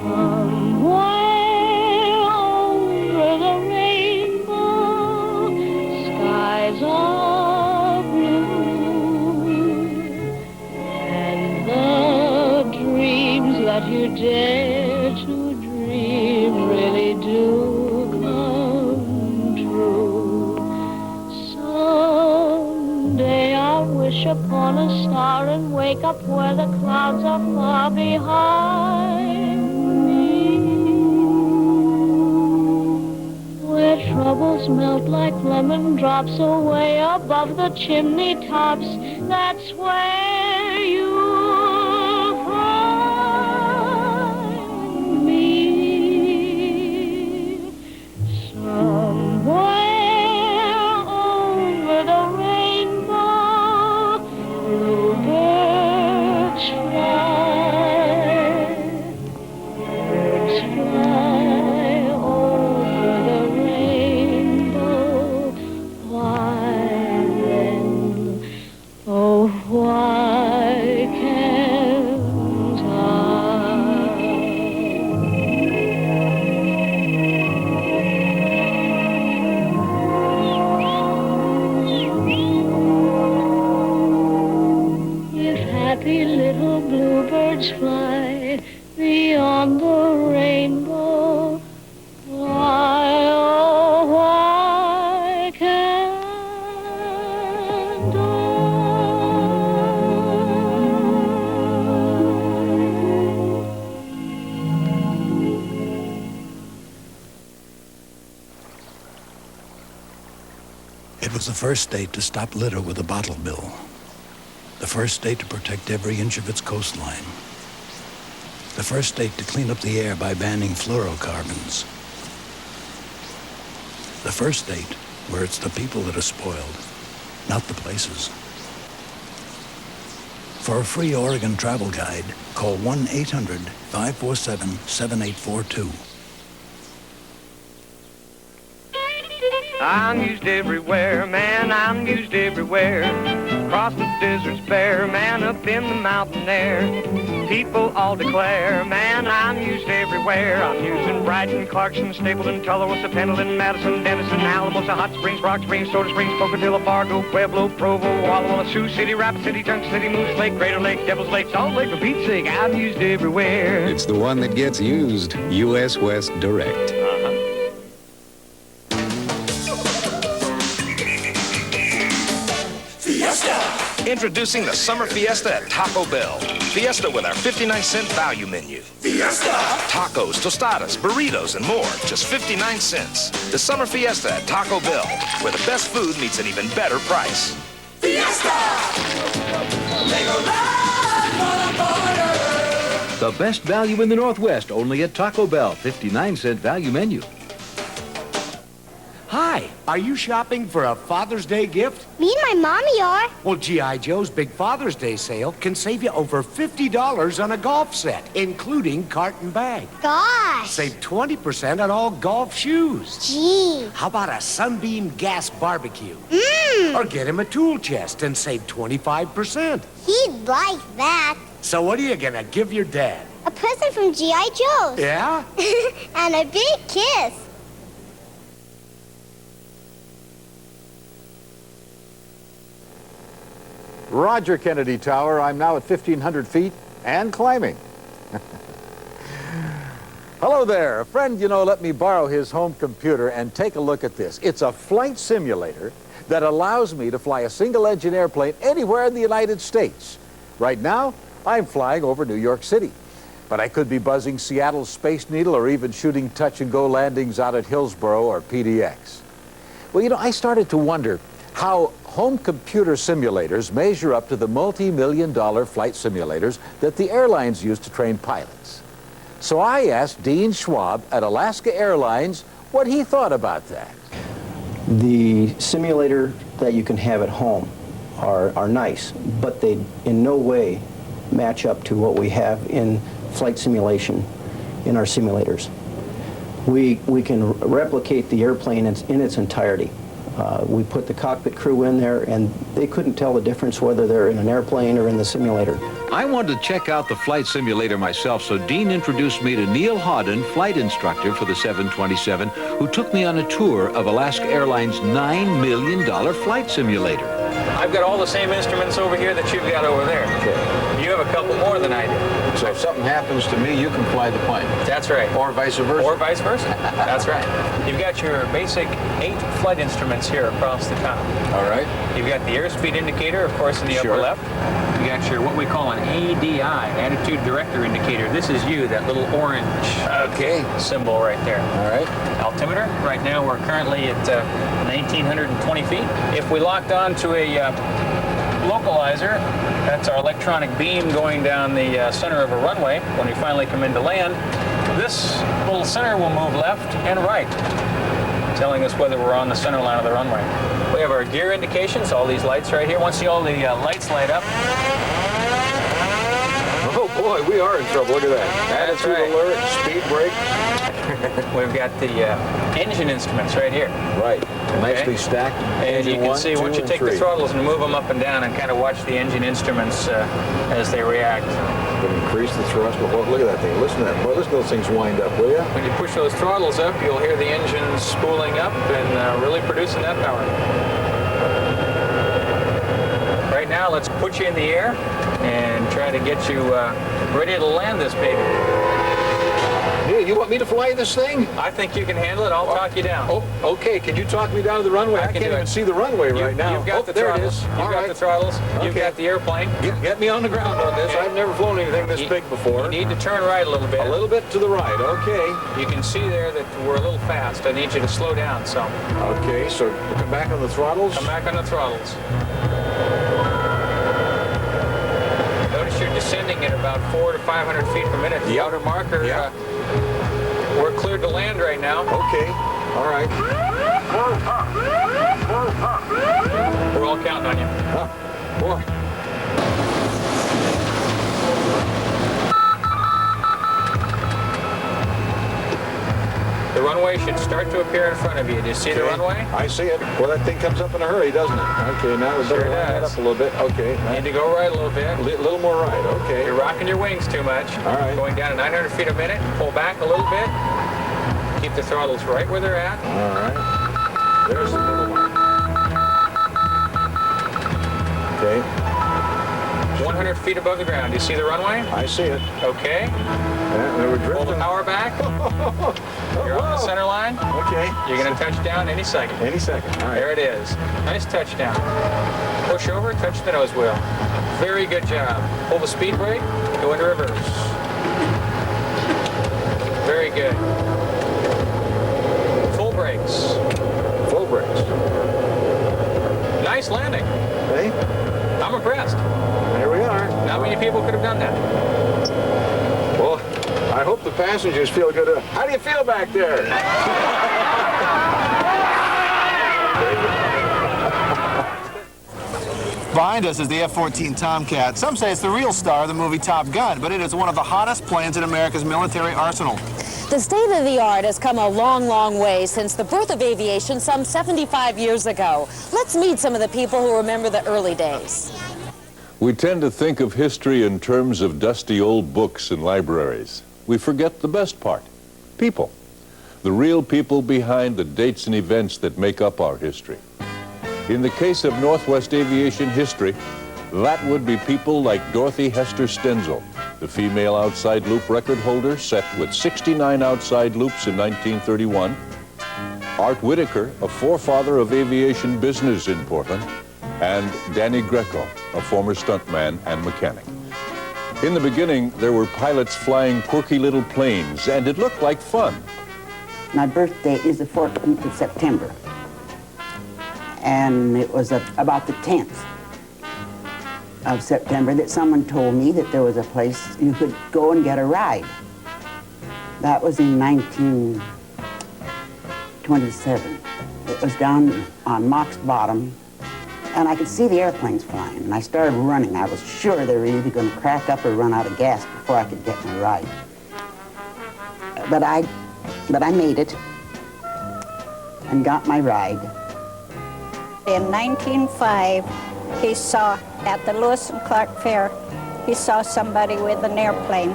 Somewhere over the rainbow, skies are blue, and the dreams that you dare to dream really do come true. Someday I'll wish upon a star and wake up where the clouds are far behind me, where troubles melt like lemon drops away above the chimney tops. That's where you'll find me. Somewhere over the rainbow, bluebirds fly. Birds fly over the rainbow. Why then, oh, why can't I? If happy little bluebirds fly beyond the rainbow, why, oh, why can't
It was the first state to stop litter with a bottle bill. The first state to protect every inch of its coastline. The first state to clean up the air by banning fluorocarbons. The first state where it's the people that are spoiled, not the places. For a free Oregon travel guide, call 1-800-547-7842.
I'm used everywhere, man, I'm used everywhere. Across the deserts bare, man, up in the mountain air. People all declare, man, I'm used everywhere. I'm used in Brighton, Clarkson, Stapleton, Tulsa, Pendleton, Madison, Denison, Alamosa, Hot Springs, Rock Springs, Soda Springs, Pocatello, Fargo, Pueblo, Provo, Walla Walla, Sioux City, Rapid City, Junction City, Moose Lake, Crater Lake, Devil's Lake, Salt Lake, for Pete's sake, I'm used everywhere.
It's the one that gets used. U.S. West Direct.
Introducing the Summer Fiesta at Taco Bell. Fiesta with our 59-cent value menu.
Fiesta!
Tacos, tostadas, burritos, and more. Just 59 cents. The Summer Fiesta at Taco Bell, where the best food meets an even better price.
Fiesta!
The best value in the Northwest, only at Taco Bell. 59-cent value menu.
Hi, are you shopping for a Father's Day gift?
Me and my mommy are.
Well, G.I. Joe's Big Father's Day sale can save you over $50 on a golf set, including cart and bag.
Gosh.
Save 20% on all golf shoes.
Gee.
How about a Sunbeam gas barbecue?
Mmm.
Or get him a tool chest and save 25%.
He'd like that.
So what are you gonna give your dad?
A present from G.I. Joe's.
Yeah?
And a big kiss.
Roger, Kennedy Tower. I'm now at 1,500 feet and climbing. Hello there. A friend, let me borrow his home computer and take a look at this. It's a flight simulator that allows me to fly a single-engine airplane anywhere in the United States. Right now, I'm flying over New York City. But I could be buzzing Seattle's Space Needle or even shooting touch-and-go landings out at Hillsboro or PDX. Well, I started to wonder how home computer simulators measure up to the multi-million-dollar flight simulators that the airlines use to train pilots. So I asked Dean Schwab at Alaska Airlines what he thought about that.
The simulator that you can have at home are nice, but they in no way match up to what we have in flight simulation in our simulators. We can replicate the airplane in its entirety. We put the cockpit crew in there, and they couldn't tell the difference whether they're in an airplane or in the simulator.
I wanted to check out the flight simulator myself, so Dean introduced me to Neil Hodden, flight instructor for the 727, who took me on a tour of Alaska Airlines' $9 million flight simulator.
I've got all the same instruments over here that you've got over there.
Okay.
You have a couple more than I do.
So if something happens to me, you can fly the plane.
That's right.
Or vice versa.
Or vice versa. That's right. You've got your basic 8 flight instruments here across the top.
All right.
You've got the airspeed indicator, of course, in the upper left. You got your what we call an ADI, attitude director indicator. This is you, that little orange symbol right there.
All right.
Altimeter. Right now we're currently at 1,920 feet. If we locked on to a localizer, that's our electronic beam going down the center of a runway. When we finally come into land, this little center will move left and right, telling us whether we're on the center line of the runway. We have our gear indications, all these lights right here. Once all the lights light up.
Oh boy, we are in trouble. Look at that.
That's
Attitude
right.
alert, speed brake.
We've got the engine instruments right here.
Right. Nicely stacked.
And you can see once you take the throttles and move them up and down and kind of watch the engine instruments as they react.
Increase the thrust. Well, look at that thing. Listen to that. Boy, listen to those things wind up, will you?
When you push those throttles up, you'll hear the engine spooling up and really producing that power. Right now, let's put you in the air and try to get you ready to land this baby.
Yeah, you want me to fly this thing?
I think you can handle it. I'll talk you down.
Oh, okay. Can you talk me down to the runway? I can't even see the runway right now.
You've got the
there
throttles.
it is.
You've got the throttles. You've got the airplane.
Get me on the ground on this. I've never flown anything this big before.
You need to turn right a little bit.
A little bit to the right. Okay.
You can see there that we're a little fast. I need you to slow down some.
Okay, so come back on the throttles.
Come back on the throttles. Notice you're descending at about 400 to 500 feet per minute. The outer marker. We're cleared to land right now.
Okay. All right.
We're all counting on you.
Boy.
The runway should start to appear in front of you. Do you see the runway?
I see it. Well, that thing comes up in a hurry, doesn't it? Okay, now we better line it up a little bit. Okay.
Need to go right a little bit.
A little more right. Okay.
You're rocking your wings too much.
All right.
Going down at 900 feet a minute. Pull back a little bit. Keep the throttles right where they're at.
All right. There's the little one. Okay.
100 feet above the ground. Do you see the runway?
I see it.
Okay.
Yeah, we're drifting.
Pull the power back. You're on the center line.
Okay.
You're going to touch down any second.
Any second. All right.
There it is. Nice touchdown. Push over, touch the nose wheel. Very good job. Pull the speed brake, go into reverse. Very good. Full brakes.
Full brakes.
Nice landing.
Hey?
I'm impressed.
There we are.
Not many people could have done that.
Well, I hope the passengers feel good. How do you feel back there?
Behind us is the F-14 Tomcat. Some say it's the real star of the movie Top Gun, but it is one of the hottest planes in America's military arsenal.
The state of the art has come a long, long way since the birth of aviation some 75 years ago. Let's meet some of the people who remember the early days.
We tend to think of history in terms of dusty old books and libraries. We forget the best part, people. The real people behind the dates and events that make up our history. In the case of Northwest aviation history, that would be people like Dorothy Hester Stenzel, the female outside loop record holder set with 69 outside loops in 1931, Art Whitaker, a forefather of aviation business in Portland, and Danny Greco, a former stuntman and mechanic. In the beginning, there were pilots flying quirky little planes, and it looked like fun.
My birthday is the 14th of September, and it was about the 10th of September that someone told me that there was a place you could go and get a ride. That was in 1927. It was down on Mock's Bottom, and I could see the airplanes flying, and I started running. I was sure they were either going to crack up or run out of gas before I could get my ride. But I made it and got my ride,
In 1905, he saw at the Lewis and Clark Fair, he saw somebody with an airplane.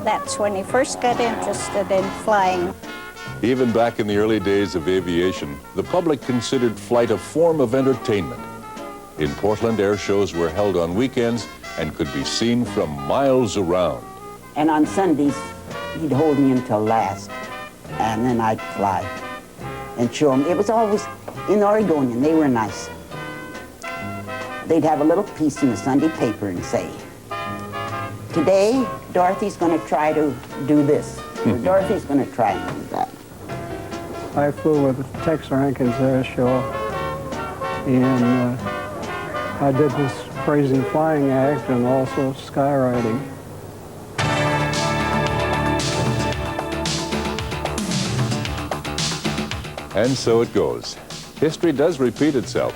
That's when he first got interested in flying.
Even back in the early days of aviation, the public considered flight a form of entertainment. In Portland, air shows were held on weekends and could be seen from miles around.
And on Sundays, he'd hold me until last, and then I'd fly and show him. It was always in Oregonian. They were nice. They'd have a little piece in the Sunday paper and say, today, Dorothy's going to try to do this, or Dorothy's going to try and do that.
I flew with Tex Rankin's Airshow, and I did this crazy flying act and also skywriting.
And so it goes. History does repeat itself.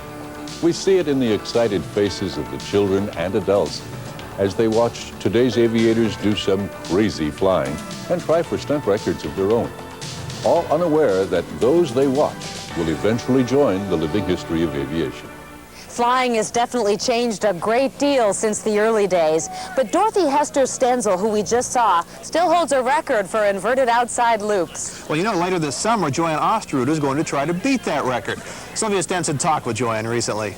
We see it in the excited faces of the children and adults as they watch today's aviators do some crazy flying and try for stunt records of their own, all unaware that those they watch will eventually join the living history of aviation.
Flying has definitely changed a great deal since the early days, but Dorothy Hester Stenzel, who we just saw, still holds a record for inverted outside loops.
Well, you know, later this summer, Joanne Osterud is going to try to beat that record. Sylvia Stenson talked with Joanne recently.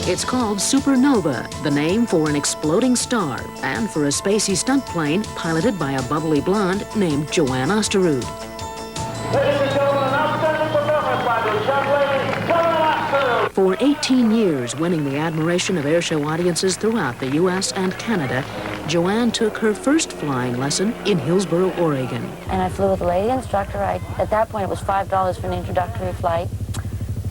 It's called Supernova, the name for an exploding star, and for a spacey stunt plane piloted by a bubbly blonde named Joanne Osterud. For 18 years, winning the admiration of airshow audiences throughout the U.S. and Canada, Joanne took her first flying lesson in Hillsboro, Oregon.
And I flew with a lady instructor. At that point, it was $5 for an introductory flight.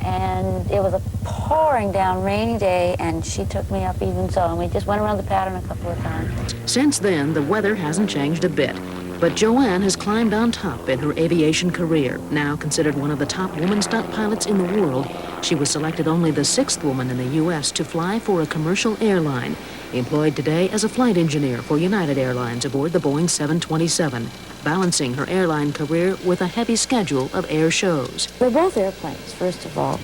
And it was a pouring down rainy day, and she took me up even so, and we just went around the pattern a couple of times.
Since then, the weather hasn't changed a bit, but Joanne has climbed on top in her aviation career. Now considered one of the top woman stunt pilots in the world, she was selected only the 6th woman in the U.S. to fly for a commercial airline, employed today as a flight engineer for United Airlines aboard the Boeing 727, balancing her airline career with a heavy schedule of air shows.
They're both airplanes, first of all,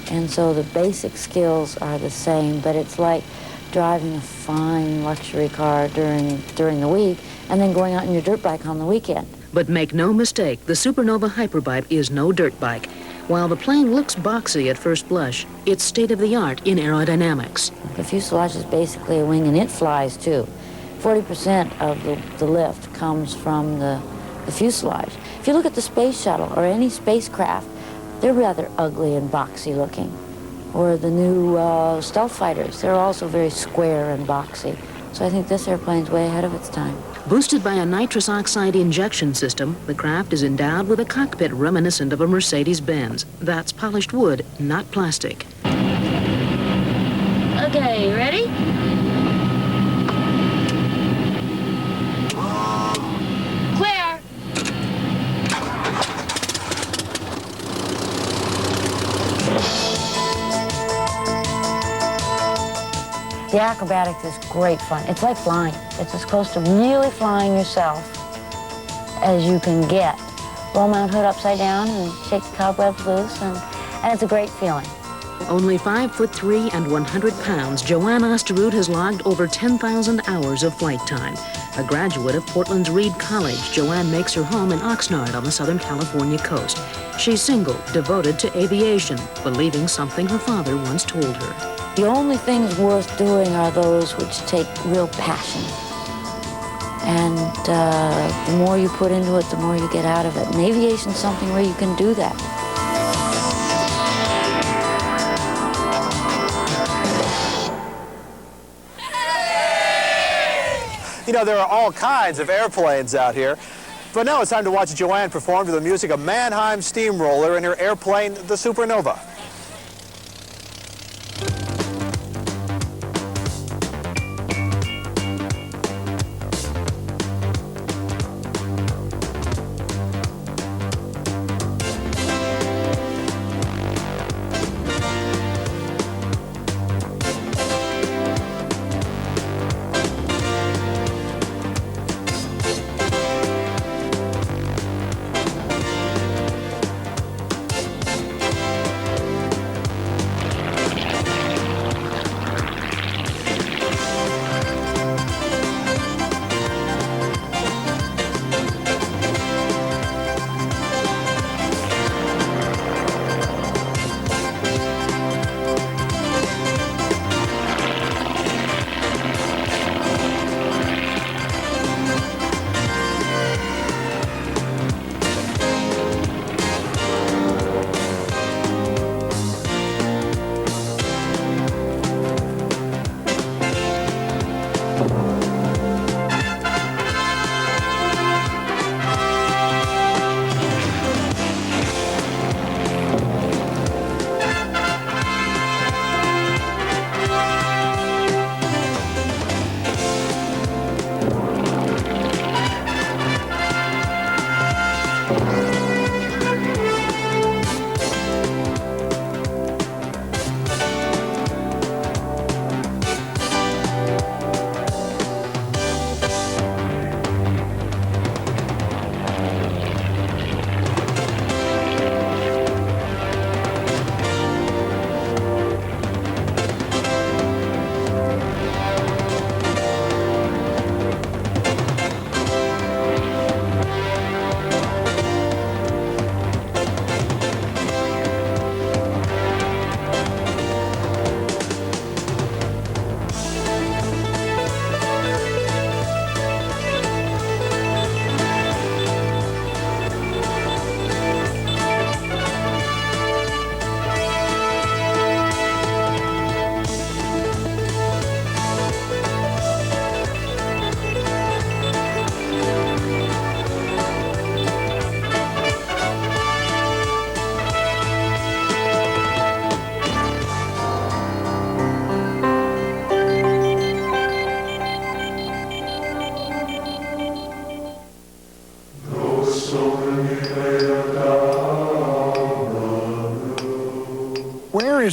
and so the basic skills are the same, but it's like driving a fine luxury car during the week and then going out on your dirt bike on the weekend.
But make no mistake, the Supernova Hyperbike is no dirt bike. While the plane looks boxy at first blush, it's state-of-the-art in aerodynamics.
The fuselage is basically a wing, and it flies too. 40% of the lift comes from the fuselage. If you look at the space shuttle or any spacecraft, they're rather ugly and boxy looking. Or the new stealth fighters, they're also very square and boxy. So I think this airplane's way ahead of its time.
Boosted by a nitrous oxide injection system, the craft is endowed with a cockpit reminiscent of a Mercedes-Benz. That's polished wood, not plastic.
Okay, ready? Clear. The acrobatics is great fun. It's like flying. It's as close to really flying yourself as you can get. Roll Mount Hood upside down and shake the cobwebs loose, and it's a great feeling.
Only 5'3" and 100 pounds, Joanne Osterud has logged over 10,000 hours of flight time. A graduate of Portland's Reed College, Joanne makes her home in Oxnard on the Southern California coast. She's single, devoted to aviation, believing something her father once told her.
The only things worth doing are those which take real passion. And the more you put into it, the more you get out of it. And aviation's something where you can do that.
You know, there are all kinds of airplanes out here. But now it's time to watch Joanne perform to the music of Mannheim Steamroller in her airplane, the Supernova.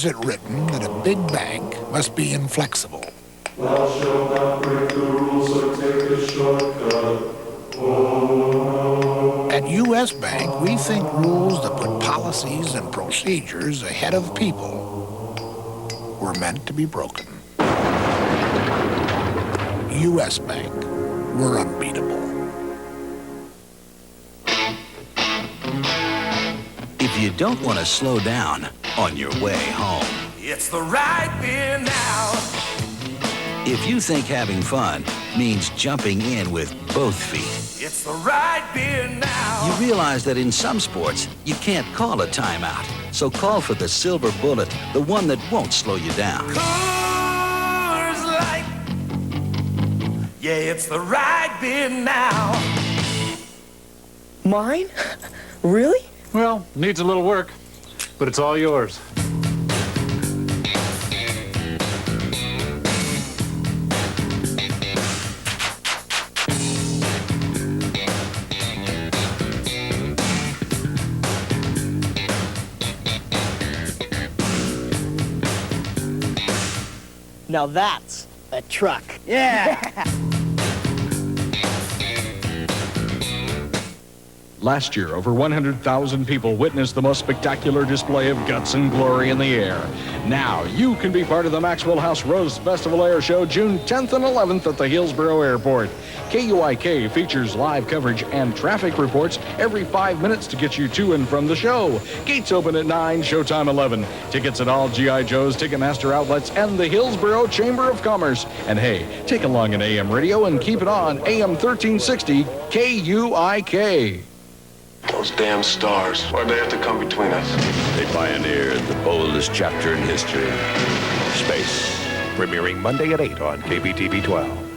is it written that a big bank must be inflexible?
Thou shalt not break the rules or take a shortcut.
At U.S. Bank, we think rules that put policies and procedures ahead of people were meant to be broken. U.S. Bank, we're unbeatable.
If you don't want to slow down on your way home,
It's the right beer now.
if you think having fun means jumping in with both feet,
It's the right beer now.
you realize that in some sports, you can't call a timeout. So call for the silver bullet, the one that won't slow you down.
Coors Light. Yeah, it's the right beer now.
Mine? Really?
Well, needs a little work, but it's all yours.
Now that's a truck. Yeah!
Last year, over 100,000 people witnessed the most spectacular display of guts and glory in the air. Now, you can be part of the Maxwell House Rose Festival Air Show June 10th and 11th at the Hillsboro Airport. KUIK features live coverage and traffic reports every 5 minutes to get you to and from the show. Gates open at 9, showtime 11. Tickets at all G.I. Joe's, Ticketmaster outlets, and the Hillsboro Chamber of Commerce. And hey, take along an AM radio and keep it on AM 1360 KUIK.
Those damn stars. Why'd they have to come between us?
They pioneered the boldest chapter in history. Space.
Premiering Monday at 8 on KPTV 12.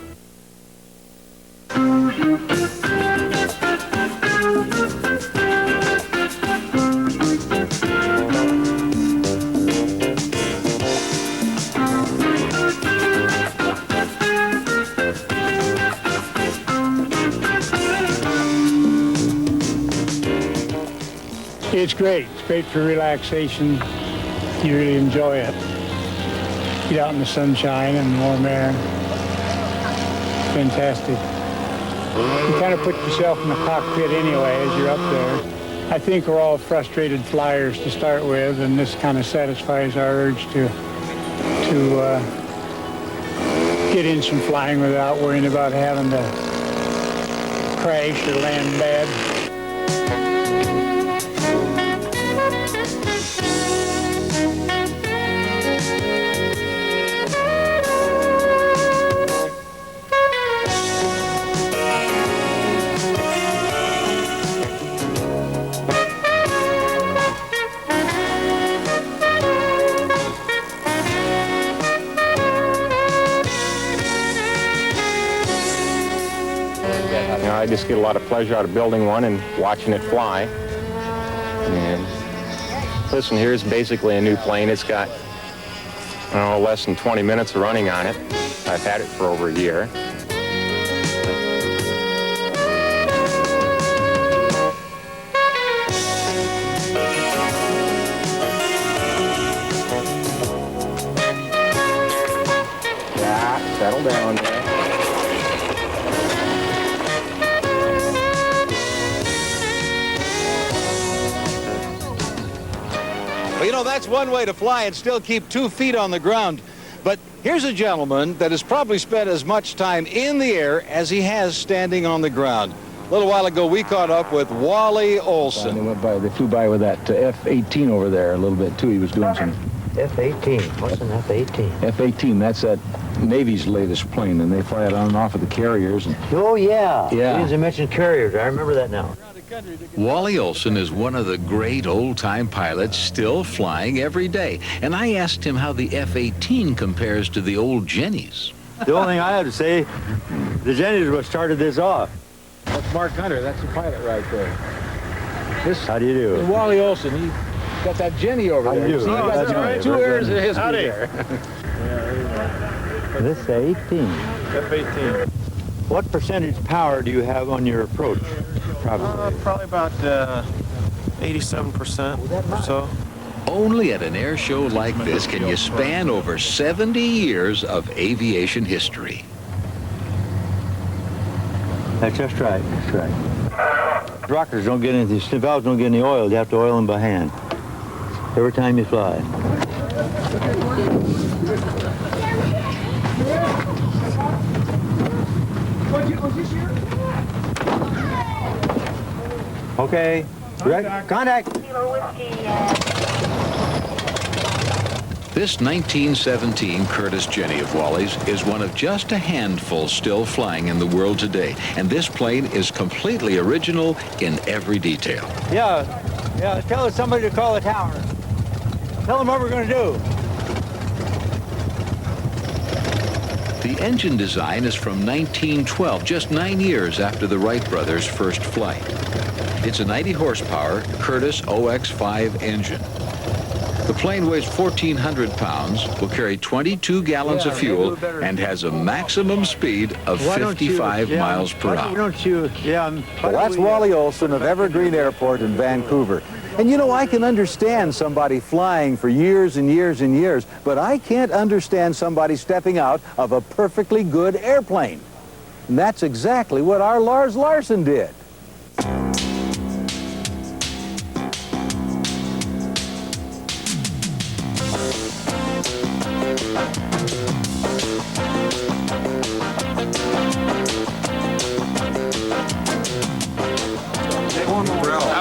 It's great. It's great for relaxation. You really enjoy it. Get out in the sunshine and warm air. Fantastic. You kind of put yourself in the cockpit anyway as you're up there. I think we're all frustrated flyers to start with, and this kind of satisfies our urge to get in some flying without worrying about having to crash or land bad.
I just get a lot of pleasure out of building one and watching it fly. And this one here is basically a new plane. It's got, less than 20 minutes of running on it. I've had it for over a year. Yeah, settle down there.
Well, that's one way to fly and still keep 2 feet on the ground. But here's a gentleman that has probably spent as much time in the air as he has standing on the ground. A little while ago, we caught up with Wally Olson.
They flew by with that F-18 over there a little bit, too. He was doing some...
F-18? What's an F-18?
F-18, that's that Navy's latest plane, and they fly it on and off of the carriers. And...
Oh, yeah.
Yeah.
You mentioned carriers. I remember that now.
Wally Olson is one of the great old-time pilots still flying every day. And I asked him how the F-18 compares to the old Jennies.
The only thing I have to say, the Jennies what started this off.
That's Mark Hunter. That's the pilot right there.
How do you do?
And Wally Olson, he got that Jenny over there.
do?
See, he got
right.
2 airs of history
Howdy.
there.
This is 18.
F-18.
What percentage power do you have on your approach?
Probably about 87% or so.
Only at an air show like this can you span over 70 years of aviation history.
That's just right. That's right. Rockers don't get any, the valves don't get any oil. You have to oil them by hand every time you fly. Okay. Contact.
This 1917 Curtiss Jenny of Wally's is one of just a handful still flying in the world today, and this plane is completely original in every detail.
Yeah. Tell somebody to call the tower. Tell them what we're going to do.
The engine design is from 1912, just 9 years after the Wright brothers' first flight. It's a 90 horsepower Curtiss OX-5 engine. The plane weighs 1,400 pounds, will carry 22 gallons of fuel, and has a maximum speed of 55 miles per hour.
Well, that's Wally Olson of Evergreen Airport in Vancouver. And you know, I can understand somebody flying for years and years and years, but I can't understand somebody stepping out of a perfectly good airplane. And that's exactly what our Lars Larson did.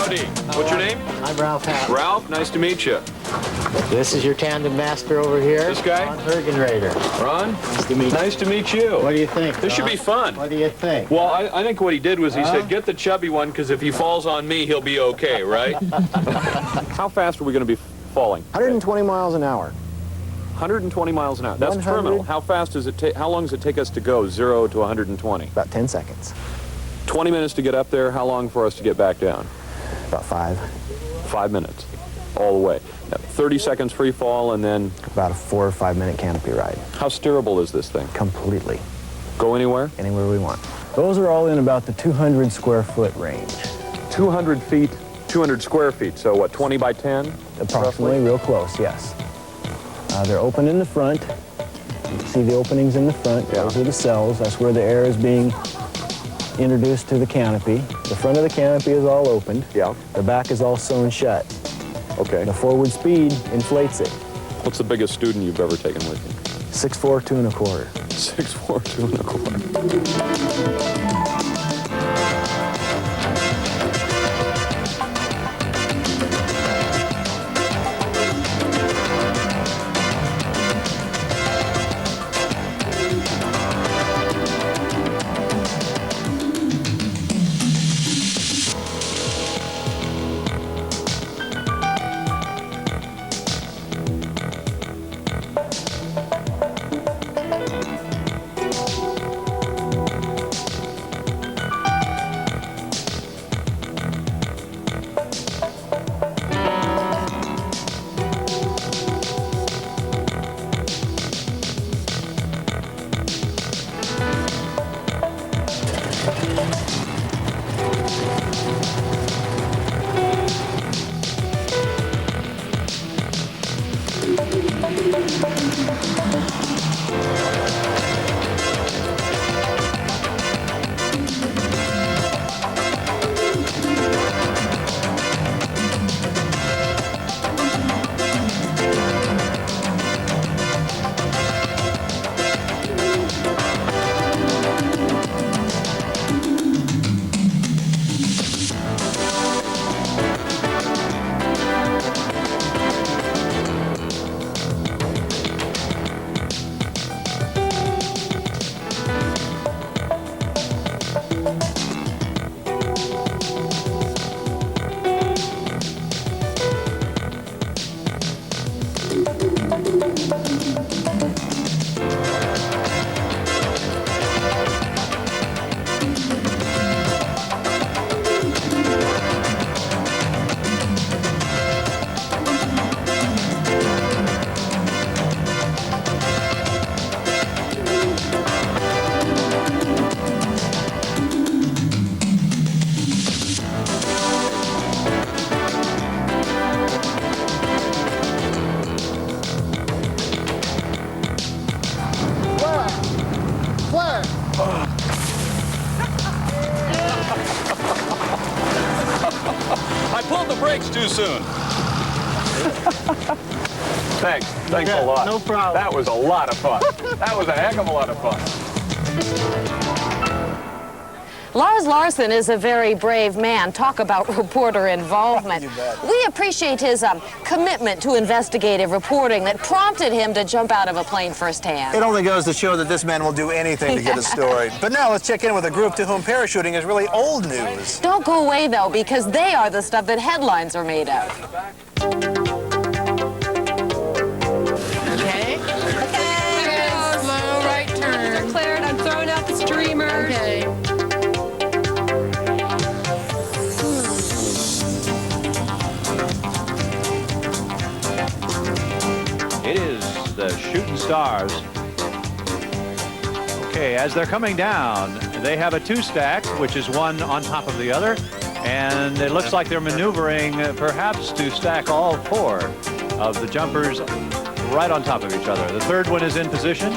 Howdy. What's your name?
I'm Ralph Hatt.
Ralph, nice to meet you.
This is your tandem master over here.
This guy?
Ron Hergenrader.
Ron?
Nice to meet you.
Nice to meet you.
What do you think,
This should
Ron?
be fun.
What do you think?
Well, I think what he did was he said, get the chubby one, because if he falls on me, he'll be okay, right? How fast are we going to be falling?
120 miles an hour.
120 miles an hour. That's
100.
terminal. How fast does it take? How long does it take us to go 0 to 120?
About 10 seconds.
20 minutes to get up there. How long for us to get back down?
About 5.
5 minutes, all the way. 30 seconds free fall, and then
about a 4 or 5 minute canopy ride.
How steerable is this thing?
Completely.
Go anywhere?
Anywhere we want. Those are all in about the 200 square foot range.
200 feet, 200 square feet. So what, 20 by 10?
Approximately, real close, yes. They're open in the front. You can see the openings in the front. Yeah. Those are the cells. That's where the air is being introduced to the canopy. The front of the canopy is all opened.
Yeah.
The back is all sewn shut.
Okay.
The forward speed inflates it.
What's the biggest student you've ever taken with you?
6'4", 2 1/4.
6'4", 2 1/4. brakes too soon. Thanks a lot.
No problem.
That was a lot of fun. That was a heck of a lot of fun.
Lars Larson is a very brave man. Talk about reporter involvement. We appreciate his commitment to investigative reporting that prompted him to jump out of a plane firsthand.
It only goes to show that this man will do anything to get a story. But now let's check in with a group to whom parachuting is really old news.
Don't go away, though, because they are the stuff that headlines are made of.
Okay. Slow right turn. Are cleared. I'm throwing out the streamer. Okay.
It is the shooting stars. Okay, as they're coming down, they have a two-stack, which is one on top of the other, and it looks like they're maneuvering perhaps to stack all four of the jumpers right on top of each other. The third one is in position.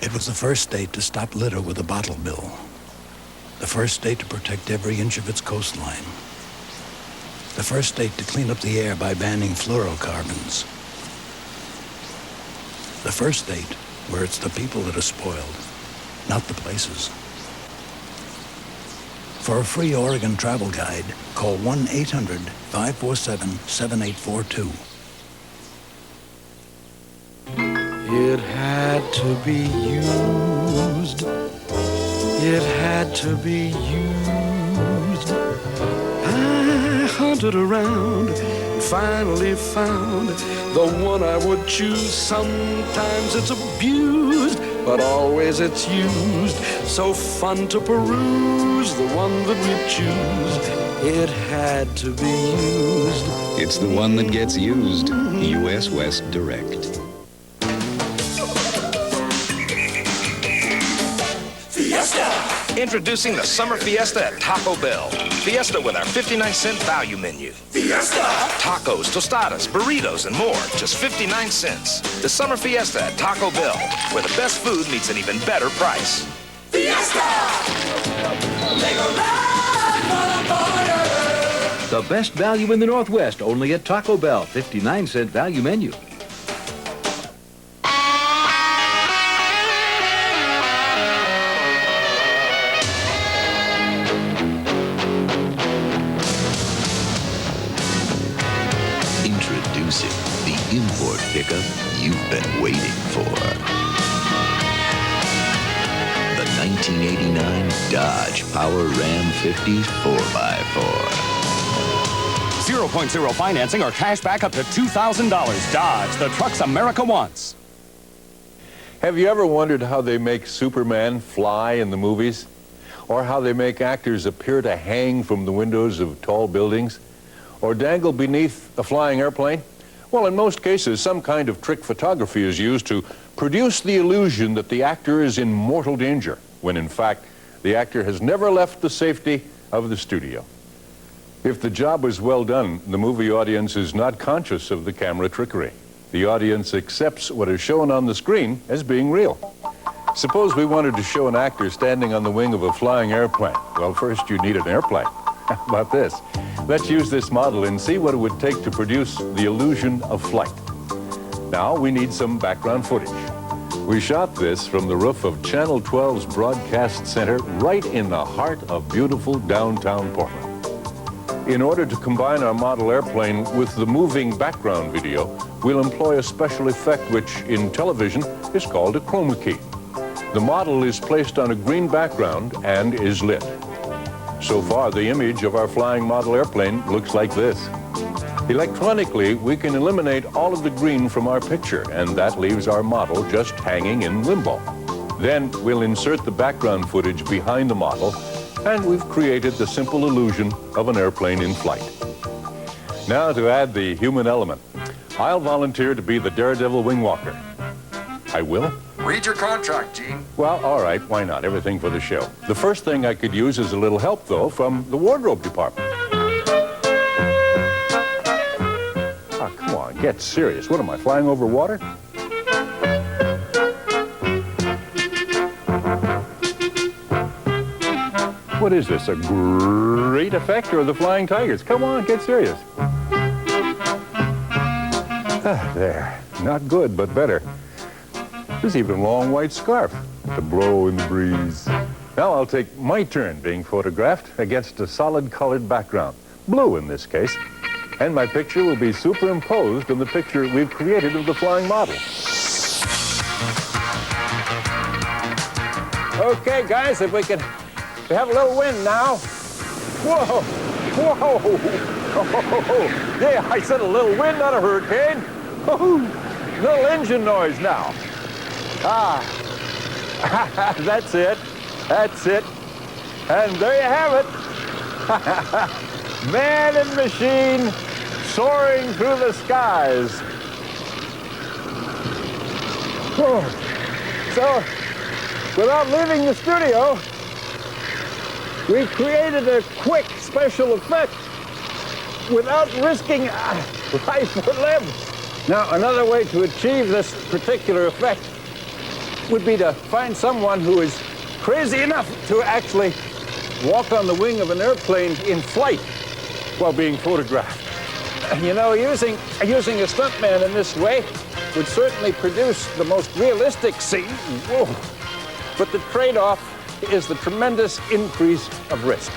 It was the first state to stop litter with a bottle bill. The first state to protect every inch of its coastline. The first state to clean up the air by banning fluorocarbons. The first state where it's the people that are spoiled, not the places. For a free Oregon travel guide, call 1-800-547-7842.
It had to be used. It had to be used. I hunted around and finally found the one I would choose. Sometimes it's abused, but always it's used. So fun to peruse, the one that we choose. It had to be used.
It's the one that gets used. U.S. West Direct.
Introducing the Summer Fiesta at Taco Bell. Fiesta with our 59-cent value menu.
Fiesta!
Tacos, tostadas, burritos, and more. Just 59 cents. The Summer Fiesta at Taco Bell, where the best food meets an even better price.
Fiesta! Make a run for the border!
The best value in the Northwest, only at Taco Bell. 59-cent value menu.
Introducing the import pickup you've been waiting for. The 1989 Dodge Power Ram 50 4x4.
0.0 financing or cash back up to $2,000. Dodge, the trucks America wants.
Have you ever wondered how they make Superman fly in the movies? Or how they make actors appear to hang from the windows of tall buildings? Or dangle beneath a flying airplane? Well, in most cases, some kind of trick photography is used to produce the illusion that the actor is in mortal danger, when in fact, the actor has never left the safety of the studio. If the job was well done, the movie audience is not conscious of the camera trickery. The audience accepts what is shown on the screen as being real. Suppose we wanted to show an actor standing on the wing of a flying airplane. Well, first you need an airplane. How about this? Let's use this model and see what it would take to produce the illusion of flight. Now we need some background footage. We shot this from the roof of Channel 12's broadcast center right in the heart of beautiful downtown Portland. In order to combine our model airplane with the moving background video, we'll employ a special effect which, in television, is called a chroma key. The model is placed on a green background and is lit. So far, the image of our flying model airplane looks like this. Electronically, we can eliminate all of the green from our picture, and that leaves our model just hanging in limbo. Then we'll insert the background footage behind the model, and we've created the simple illusion of an airplane in flight. Now to add the human element, I'll volunteer to be the daredevil wing walker. I will?
Read your contract, Gene.
Well, all right, why not? Everything for the show. The first thing I could use is a little help, though, from the wardrobe department. Oh, come on, get serious. What am I, flying over water? What is this, a great effect or the Flying Tigers? Come on, get serious. There. Not good, but better. There's even a long white scarf to blow in the breeze. Now I'll take my turn being photographed against a solid colored background, blue in this case, and my picture will be superimposed on the picture we've created of the flying model. Okay, guys, if we have a little wind now. Whoa, whoa, oh, yeah, I said a little wind, not a hurricane. Oh, little engine noise now. Ah, that's it. That's it. And there you have it. Man and machine soaring through the skies. Oh. So, without leaving the studio, we created a quick special effect without risking life or limb. Now, another way to achieve this particular effect would be to find someone who is crazy enough to actually walk on the wing of an airplane in flight while being photographed. You know, using a stuntman in this way would certainly produce the most realistic scene. Whoa. But the trade-off is the tremendous increase of risk.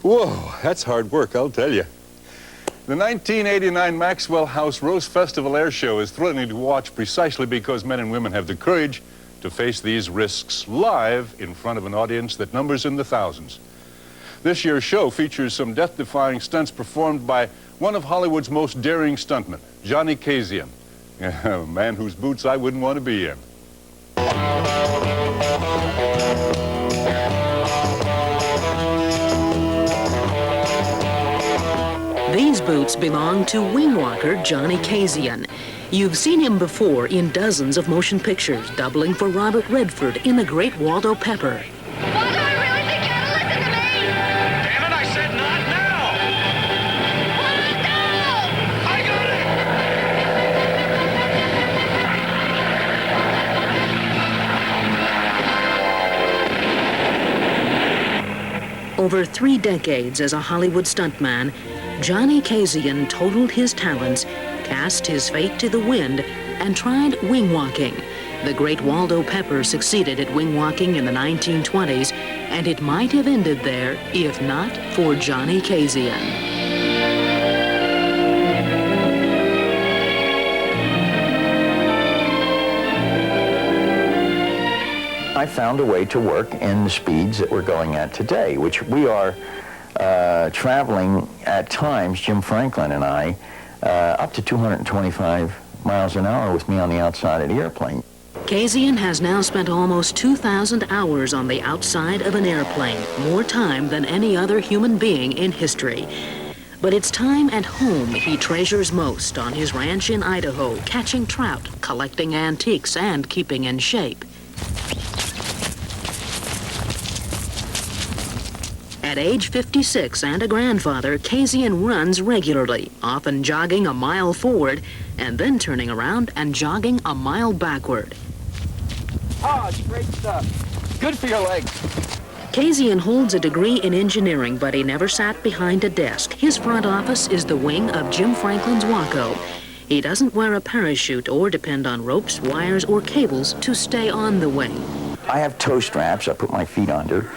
Whoa, that's hard work, I'll tell you. The 1989 Maxwell House Rose Festival Airshow is thrilling to watch precisely because men and women have the courage to face these risks live in front of an audience that numbers in the thousands. This year's show features some death-defying stunts performed by one of Hollywood's most daring stuntmen, Johnny Kazian, a man whose boots I wouldn't want to be in.
These boots belong to wing walker Johnny Kazian. You've seen him before in dozens of motion pictures, doubling for Robert Redford in The Great Waldo Pepper. Over 3 decades as a Hollywood stuntman, Johnny Kazian totaled his talents, cast his fate to the wind, and tried wing walking. The Great Waldo Pepper succeeded at wing walking in the 1920s, and it might have ended there if not for Johnny Kazian.
I found a way to work in the speeds that we're going at today, which we are traveling at times, Jim Franklin and I, up to 225 miles an hour with me on the outside of the airplane.
Kazian has now spent almost 2,000 hours on the outside of an airplane, more time than any other human being in history. But it's time at home he treasures most, on his ranch in Idaho, catching trout, collecting antiques, and keeping in shape. At age 56 and a grandfather, Kazian runs regularly, often jogging a mile forward and then turning around and jogging a mile backward.
Oh, it's great stuff. Good for your legs.
Kazian holds a degree in engineering, but he never sat behind a desk. His front office is the wing of Jim Franklin's Waco. He doesn't wear a parachute or depend on ropes, wires, or cables to stay on the wing.
I have toe straps I put my feet under,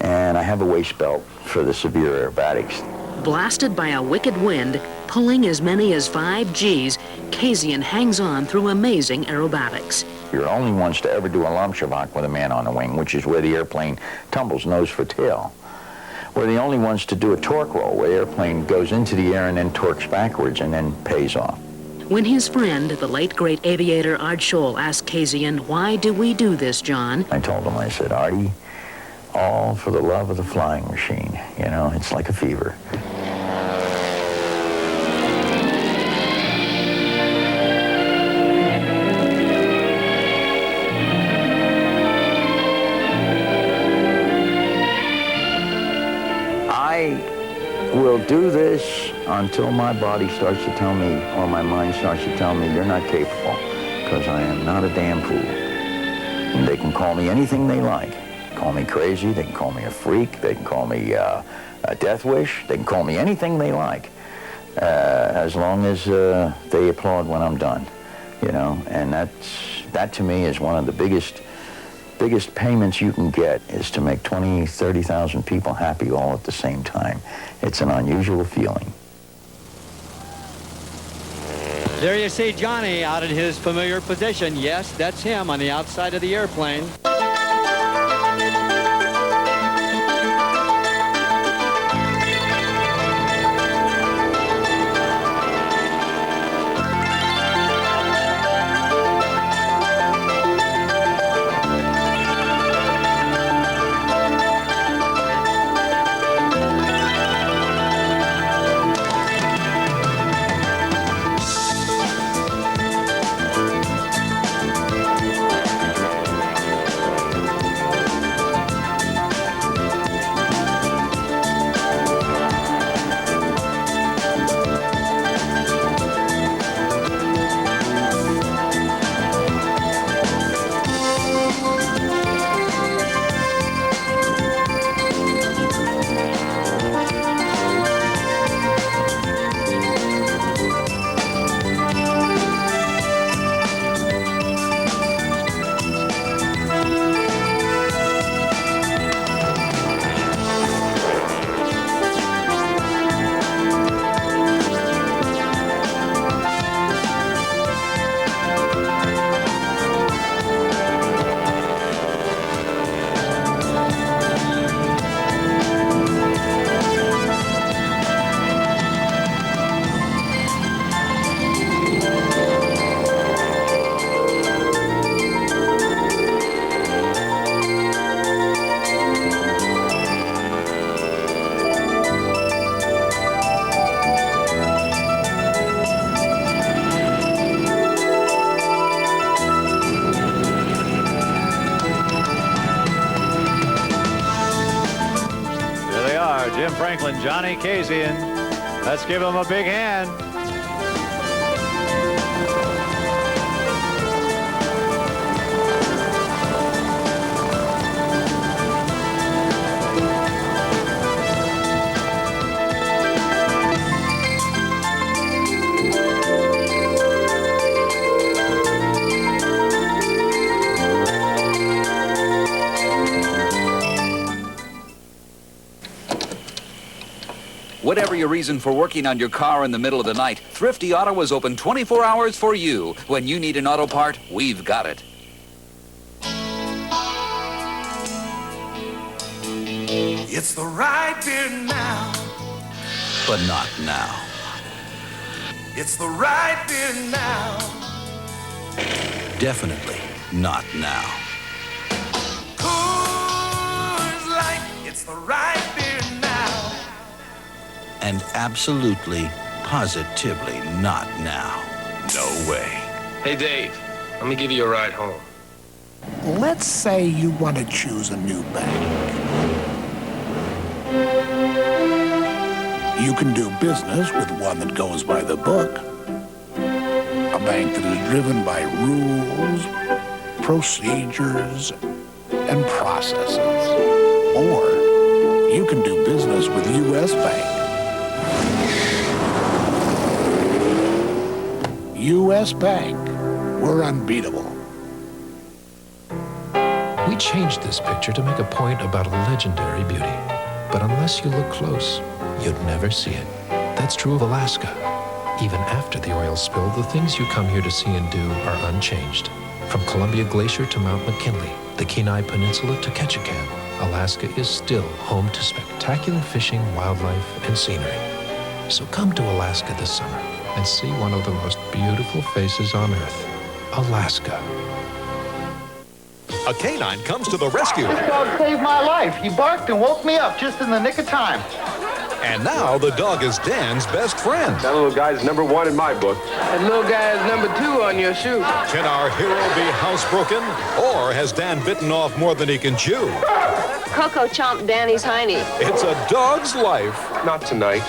and I have a waist belt for the severe aerobatics.
Blasted by a wicked wind, pulling as many as 5 Gs, Kazian hangs on through amazing aerobatics.
You're the only ones to ever do a Lamshavak with a man on the wing, which is where the airplane tumbles nose for tail. We're the only ones to do a torque roll, where the airplane goes into the air and then torques backwards and then pays off.
When his friend, the late great aviator Art Scholl, asked Kazian, "Why do we do this, John?"
I told him, I said, "Artie, all for the love of the flying machine. You know, it's like a fever." I will do this until my body starts to tell me, or my mind starts to tell me, you're not capable, because I am not a damn fool. And they can call me anything they like. Call me crazy, they can call me a freak, they can call me a death wish, they can call me anything they like, as long as they applaud when I'm done, you know. And that to me is one of the biggest payments you can get, is to make 20, 30,000 people happy all at the same time. It's an unusual feeling.
There you see Johnny out in his familiar position. Yes, that's him on the outside of the airplane.
Jim Franklin, Johnny Kazian. Let's give him a big hand.
Whatever your reason for working on your car in the middle of the night, Thrifty Auto is open 24 hours for you. When you need an auto part, we've got it.
It's the right beer now,
but not now.
It's the right beer now.
Definitely not now.
Coors Light, it's the right beer now.
And absolutely, positively not now. No way.
Hey, Dave, let me give you a ride home.
Let's say you want to choose a new bank. You can do business with one that goes by the book. A bank that is driven by rules, procedures, and processes. Or you can do business with U.S. Bank. U.S. Bank. We're unbeatable.
We changed this picture to make a point about a legendary beauty. But unless you look close, you'd never see it. That's true of Alaska. Even after the oil spill, the things you come here to see and do are unchanged. From Columbia Glacier to Mount McKinley, the Kenai Peninsula to Ketchikan, Alaska is still home to spectacular fishing, wildlife, and scenery. So come to Alaska this summer and see one of the most beautiful faces on Earth, Alaska.
A canine comes to the rescue.
This dog saved my life. He barked and woke me up just in the nick of time.
And now the dog is Dan's best friend.
That little guy's #1 in my book.
That little guy is #2 on your shoe.
Can our hero be housebroken? Or has Dan bitten off more than he can chew?
Coco chomped Danny's hiney.
It's a dog's life.
Not tonight.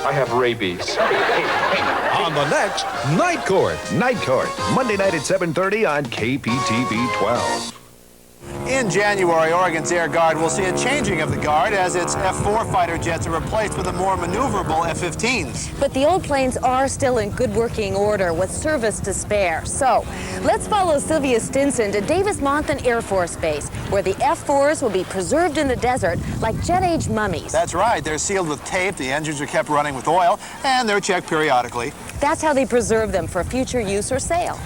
I have rabies.
On the next Night Court.
Night Court, Monday night at 7:30 on KPTV 12.
In January, Oregon's Air Guard will see a changing of the Guard as its F-4 fighter jets are replaced with a more maneuverable F-15s.
But the old planes are still in good working order with service to spare. So let's follow Sylvia Stinson to Davis-Monthan Air Force Base, where the F-4s will be preserved in the desert like jet-age mummies.
That's right. They're sealed with tape, the engines are kept running with oil, and they're checked periodically.
That's how they preserve them for future use or sale.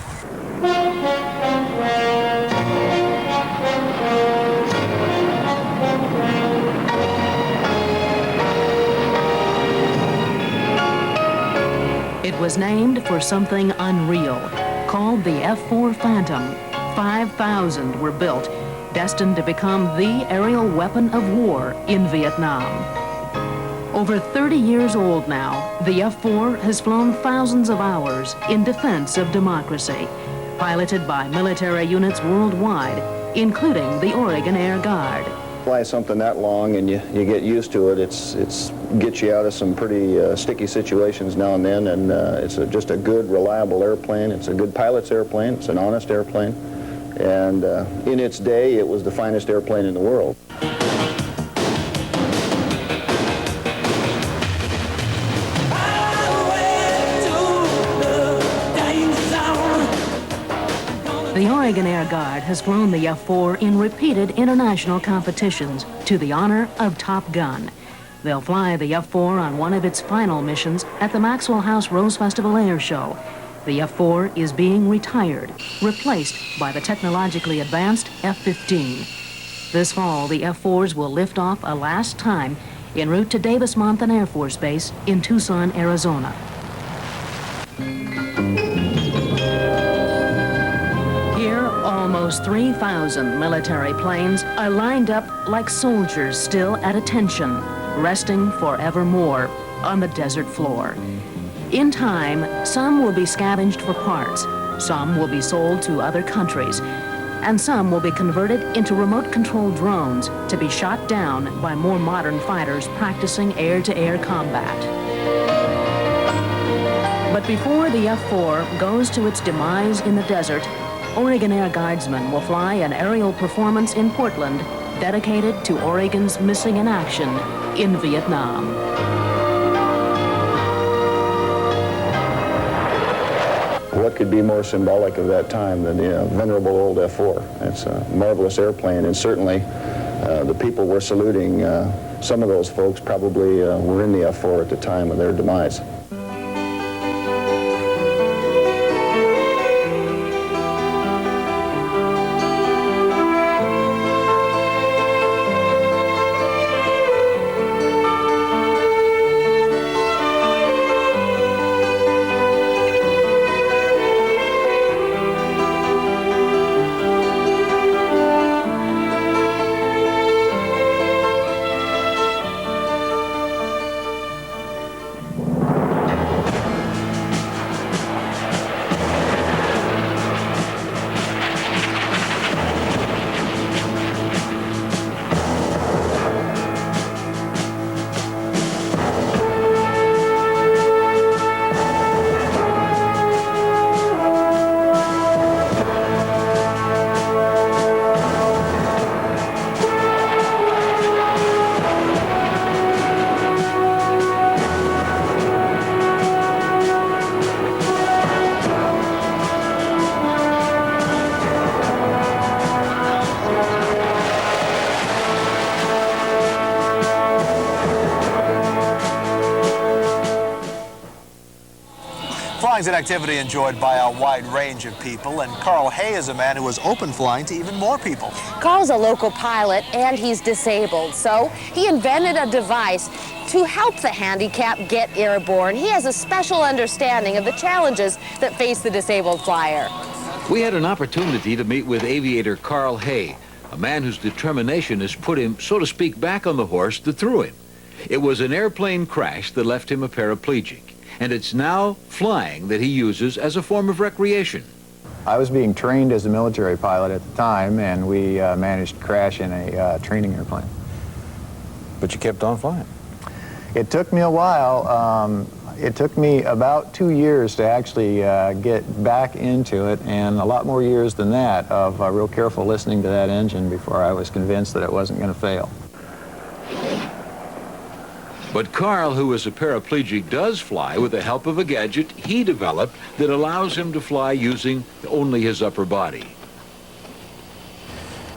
It was named for something unreal, called the F-4 Phantom. 5,000 were built, destined to become the aerial weapon of war in Vietnam. Over 30 years old now, the F-4 has flown thousands of hours in defense of democracy, piloted by military units worldwide, including the Oregon Air Guard.
Fly something that long and you get used to it, it's gets you out of some pretty sticky situations now and then, and it's just a good, reliable airplane. It's a good pilot's airplane. It's an honest airplane, and in its day, it was the finest airplane in the world.
The Oregon Air Guard has flown the F-4 in repeated international competitions to the honor of Top Gun. They'll fly the F-4 on one of its final missions at the Maxwell House Rose Festival Airshow. The F-4 is being retired, replaced by the technologically advanced F-15. This fall, the F-4s will lift off a last time en route to Davis-Monthan Air Force Base in Tucson, Arizona. Here, almost 3,000 military planes are lined up like soldiers still at attention, resting forevermore on the desert floor. In time, some will be scavenged for parts, some will be sold to other countries, and some will be converted into remote-controlled drones to be shot down by more modern fighters practicing air-to-air combat. But before the F-4 goes to its demise in the desert, Oregon Air Guardsmen will fly an aerial performance in Portland dedicated to Oregon's missing in action in Vietnam.
What could be more symbolic of that time than the venerable old F-4? It's a marvelous airplane, and certainly the people we're saluting, some of those folks probably were in the F-4 at the time of their demise.
Flying's an activity enjoyed by a wide range of people, and Carl Hay is a man who has opened flying to even more people.
Carl's a local pilot, and he's disabled, so he invented a device to help the handicapped get airborne. He has a special understanding of the challenges that face the disabled flyer.
We had an opportunity to meet with aviator Carl Hay, a man whose determination has put him, so to speak, back on the horse that threw him. It was an airplane crash that left him a paraplegic, and it's now flying that he uses as a form of recreation.
I was being trained as a military pilot at the time, and we managed to crash in a training airplane.
But you kept on flying?
It took me a while. It took me about 2 years to actually get back into it, and a lot more years than that of real careful listening to that engine before I was convinced that it wasn't going to fail.
But Carl, who is a paraplegic, does fly with the help of a gadget he developed that allows him to fly using only his upper body.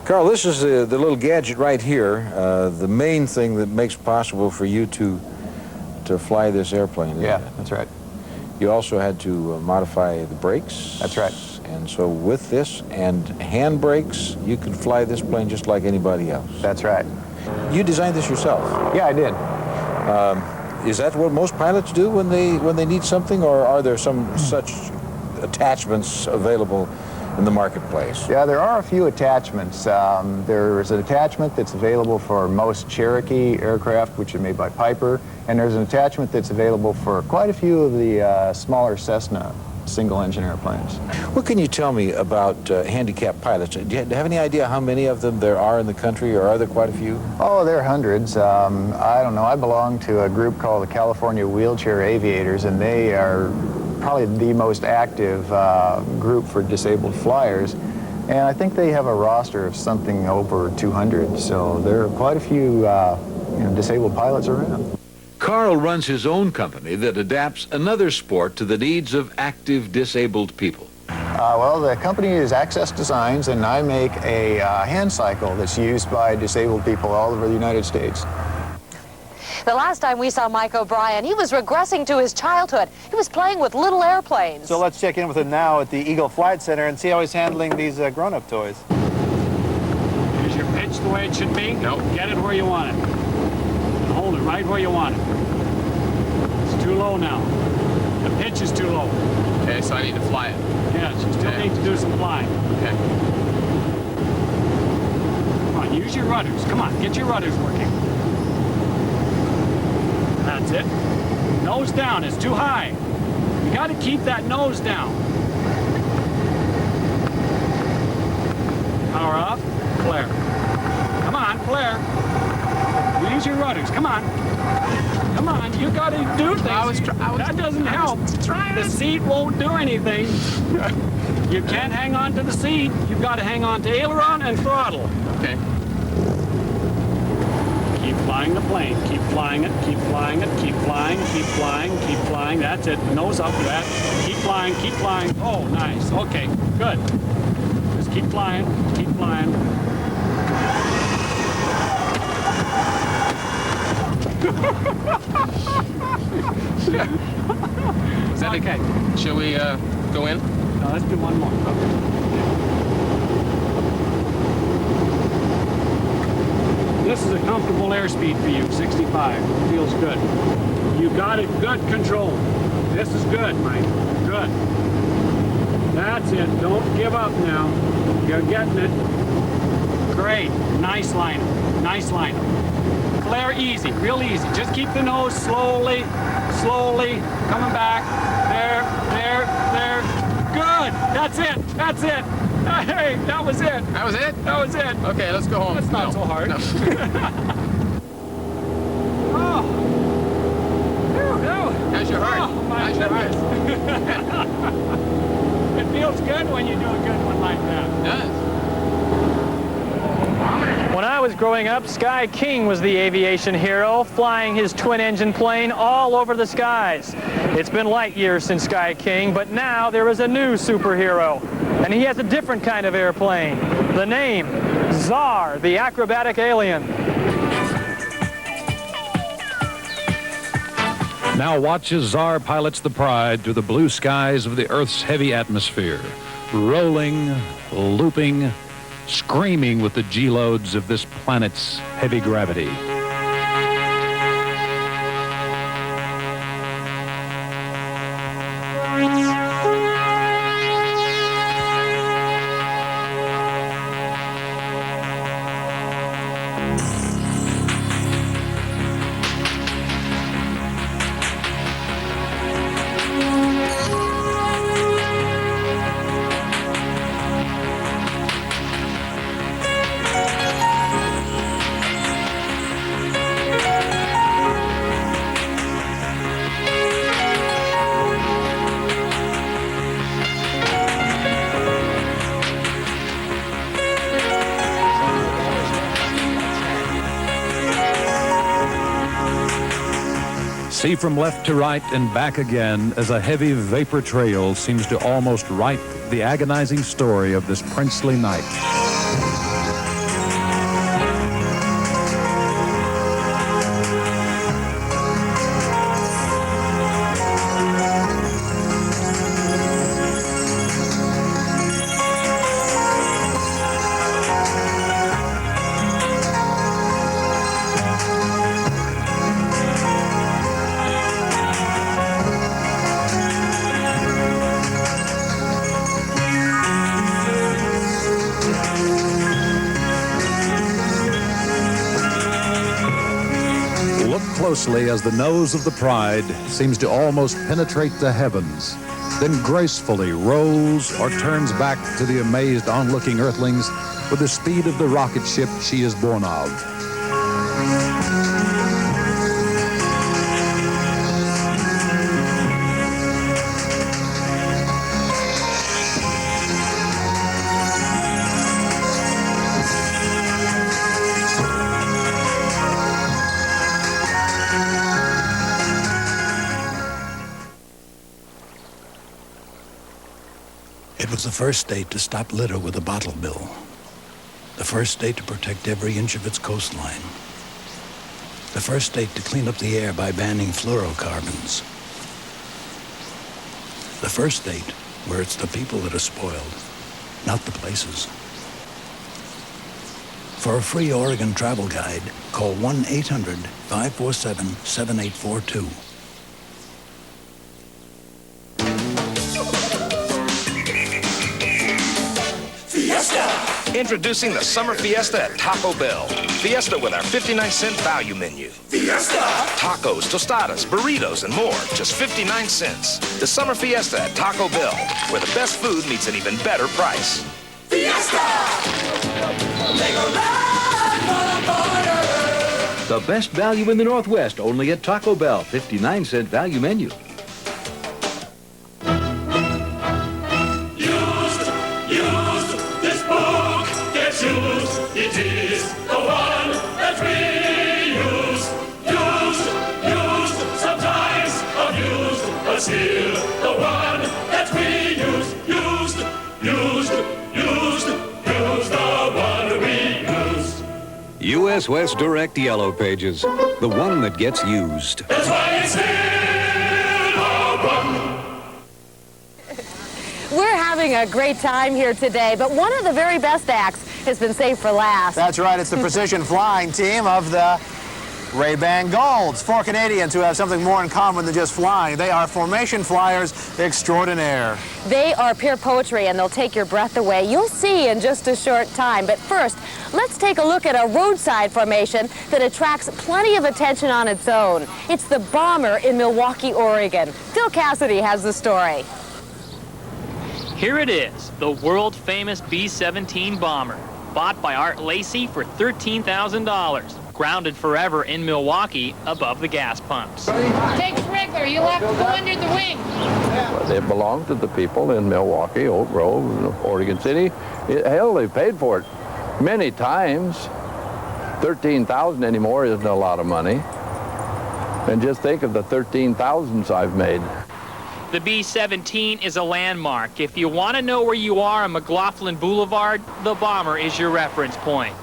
Carl, this is the little gadget right here, the main thing that makes possible for you to fly this airplane.
Yeah, that's right.
You also had to modify the brakes.
That's right.
And so with this and hand brakes, you could fly this plane just like anybody else.
That's right.
You designed this yourself?
Yeah, I did.
Is that what most pilots do when they need something, or are there some such attachments available in the marketplace?
Yeah, there are a few attachments. There is an attachment that's available for most Cherokee aircraft, which are made by Piper, and there's an attachment that's available for quite a few of the smaller Cessna single-engine airplanes.
What can you tell me about handicapped pilots? Do you have any idea how many of them there are in the country, or are there quite a few?
Oh, there are hundreds. I don't know. I belong to a group called the California Wheelchair Aviators, and they are probably the most active group for disabled flyers. And I think they have a roster of something over 200, so there are quite a few disabled pilots around.
Carl runs his own company that adapts another sport to the needs of active disabled people.
Well, the company is Access Designs, and I make a hand cycle that's used by disabled people all over the United States.
The last time we saw Mike O'Brien, he was regressing to his childhood. He was playing with little airplanes.
So let's check in with him now at the Eagle Flight Center and see how he's handling these grown-up toys.
Here's your pitch the way it should be. Nope. Get it where you want it. And hold it right where you want it. It's too low now. The pitch is too low.
Okay, so I need to fly it.
Yes, you still need to do some flying.
Okay.
Come on, use your rudders. Come on, get your rudders working. That's it. Nose down, it's too high. You got to keep that nose down. Power up, flare. Come on, flare. Use your rudders, come on. Come on, you got to do things. That doesn't help. The seat won't do anything. You can't hang on to the seat. You've got to hang on to aileron and throttle.
Okay.
Keep flying the plane. Keep flying it. Keep flying it. Keep flying. Keep flying. Keep flying. That's it. Nose up. That. Keep flying. Keep flying. Oh, nice. Okay. Good. Just keep flying. Keep flying.
Is that okay? Shall we go in?
No, let's do one more. This is a comfortable airspeed for you, 65. Feels good. You got it, good control. This is good, Mike. Good. That's it. Don't give up now. You're getting it. Great. Nice lineup. Nice lineup. Flare easy, real easy. Just keep the nose slowly, slowly, coming back. There, there, there. Good. That's it. That's it. Hey, that was it.
That was it?
That was it.
Okay, let's go home.
That's not so hard.
No.
Oh.
How's your heart?
Oh,
How's your heart?
It feels good when you do a good one like that.
It does.
When I was growing up, Sky King was the aviation hero, flying his twin-engine plane all over the skies. It's been light years since Sky King, but now there is a new superhero, and he has a different kind of airplane. The name, Czar, the acrobatic alien.
Now watch as Tsar pilots the Pride through the blue skies of the Earth's heavy atmosphere, rolling, looping, screaming with the G-loads of this planet's heavy gravity. See from left to right and back again as a heavy vapor trail seems to almost write the agonizing story of this princely night. Closely as the nose of the Pride seems to almost penetrate the heavens, then gracefully rolls or turns back to the amazed onlooking earthlings with the speed of the rocket ship she is born of.
It was the first state to stop litter with a bottle bill. The first state to protect every inch of its coastline. The first state to clean up the air by banning fluorocarbons. The first state where it's the people that are spoiled, not the places. For a free Oregon travel guide, call 1-800-547-7842.
Introducing the Summer Fiesta at Taco Bell. Fiesta with our 59-cent value menu.
Fiesta!
Tacos, tostadas, burritos, and more. Just 59 cents. The Summer Fiesta at Taco Bell, where the best food meets an even better price.
Fiesta! Legoland for the border!
The best value in the Northwest, only at Taco Bell. 59-cent value menu.
It is the one that we use. Used, sometimes abused, but still the one that we use. Used, the one we use.
U.S. West Direct Yellow Pages, the one that gets used.
That's why it's still the one.
We're having a great time here today, but one of the very best acts has been saved for last.
That's right. It's the precision flying team of the Ray-Ban Golds. Four Canadians who have something more in common than just flying. They are formation flyers extraordinaire.
They are pure poetry, and they'll take your breath away. You'll see in just a short time. But first, let's take a look at a roadside formation that attracts plenty of attention on its own. It's the Bomber in Milwaukie, Oregon. Phil Cassidy has the story.
Here it is, the world-famous B-17 bomber, bought by Art Lacey for $13,000, grounded forever in Milwaukie above the gas pumps.
Take Trigger, you'll have to go under the wing.
They belong to the people in Milwaukie, Oak Grove, Oregon City. Hell, they paid for it many times. $13,000 anymore isn't a lot of money. And just think of the 13,000s I've made.
The B-17 is a landmark. If you want to know where you are on McLaughlin Boulevard, the Bomber is your reference point.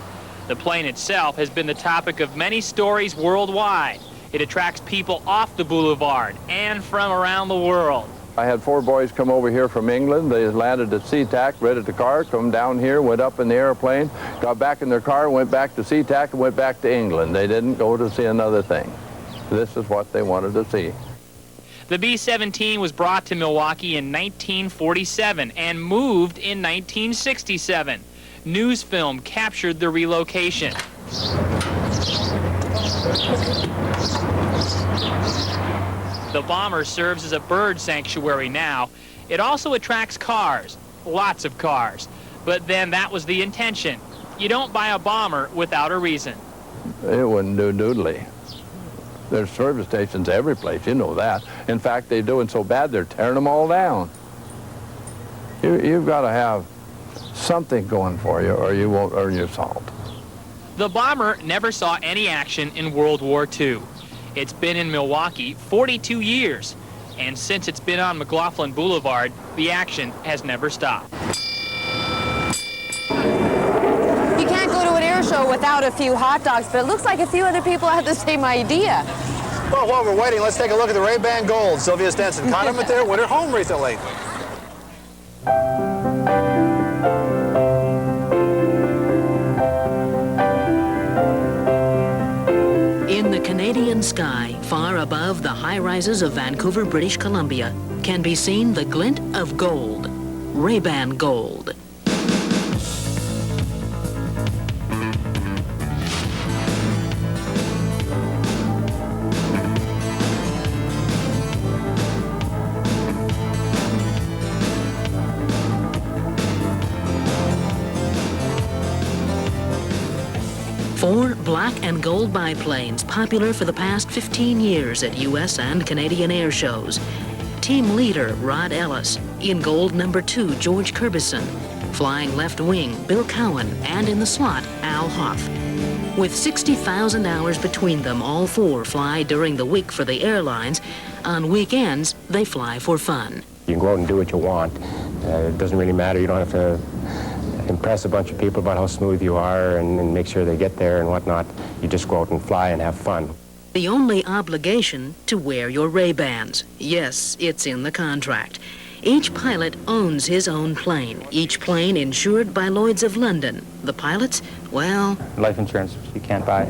The plane itself has been the topic of many stories worldwide. It attracts people off the boulevard and from around the world.
I had 4 boys come over here from England. They landed at SeaTac, rented a car, come down here, went up in the airplane, got back in their car, went back to SeaTac, and went back to England. They didn't go to see another thing. This is what they wanted to see.
The B-17 was brought to Milwaukee in 1947 and moved in 1967. News film captured the relocation. The bomber serves as a bird sanctuary now. It also attracts cars, lots of cars. But then that was the intention. You don't buy a bomber without a reason.
It wouldn't do doodly. There's service stations every place, you know that. In fact, they're doing so bad, they're tearing them all down. You've got to have something going for you, or you won't earn your salt.
The bomber never saw any action in World War II. It's been in Milwaukee 42 years, and since it's been on McLaughlin Boulevard, the action has never stopped.
You can't go to an air show without a few hot dogs, but it looks like a few other people had the same idea.
Well, while we're waiting, let's take a look at the Ray-Ban Gold. Sylvia Stenson caught him at their winter home recently.
In the Canadian sky, far above the high-rises of Vancouver, British Columbia, can be seen the glint of gold, Ray-Ban Gold. Four black and gold biplanes, popular for the past 15 years at U.S. and Canadian air shows. Team leader, Rod Ellis. In gold number 2, George Curbison. Flying left wing, Bill Cowan. And in the slot, Al Hoff. With 60,000 hours between them, all 4 fly during the week for the airlines. On weekends, they fly for fun.
You can go out and do what you want. It doesn't really matter. You don't have to impress a bunch of people about how smooth you are and make sure they get there and whatnot. You just go out and fly and have fun.
The only obligation to wear your Ray-Bans. Yes, it's in the contract. Each pilot owns his own plane. Each plane insured by Lloyd's of London. The pilots, well...
Life insurance you can't buy.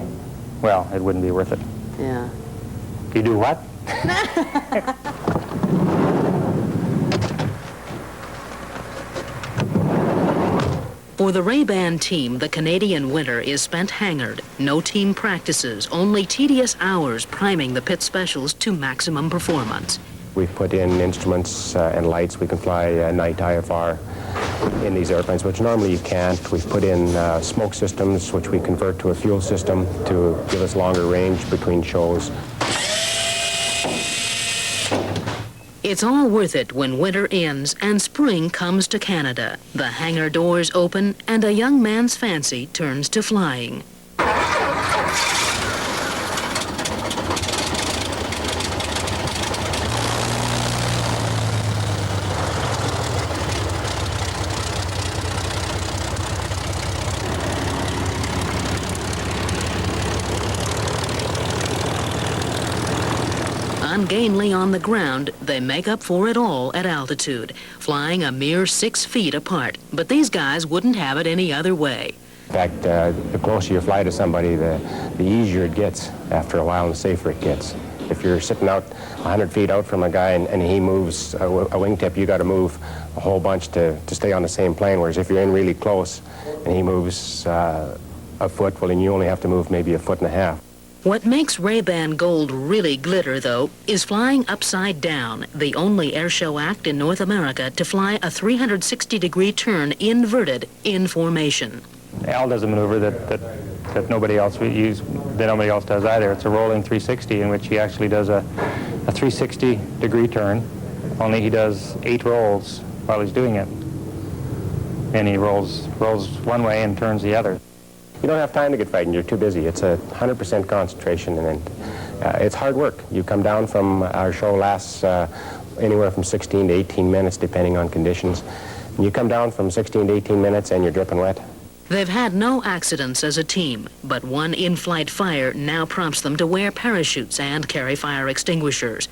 Well, it wouldn't be worth it.
Yeah.
You do what?
For the Ray-Ban team, the Canadian winter is spent hangared. No team practices, only tedious hours priming the pit specials to maximum performance.
We've put in instruments and lights. We can fly night IFR in these airplanes, which normally you can't. We've put in smoke systems, which we convert to a fuel system to give us longer range between shows.
It's all worth it when winter ends and spring comes to Canada. The hangar doors open and a young man's fancy turns to flying. Ungainly on the ground, they make up for it all at altitude, flying a mere 6 feet apart. But these guys wouldn't have it any other way.
In fact, the closer you fly to somebody, the easier it gets after a while and the safer it gets. If you're sitting out 100 feet out from a guy and he moves a wingtip, you got to move a whole bunch to stay on the same plane, whereas if you're in really close and he moves a foot, well, then you only have to move maybe 1.5 feet.
What makes Ray-Ban Gold really glitter, though, is flying upside down, the only airshow act in North America to fly a 360-degree turn inverted in formation.
Al does a maneuver that nobody else does either. It's a rolling 360 in which he actually does a 360-degree turn, only he does 8 rolls while he's doing it. And he rolls one way and turns the other. You don't have time to get frightened. You're too busy. It's 100% concentration, and it's hard work. You come down from our show lasts anywhere from 16 to 18 minutes, depending on conditions. And you come down from 16 to 18 minutes, and you're dripping wet.
They've had no accidents as a team, but one in-flight fire now prompts them to wear parachutes and carry fire extinguishers.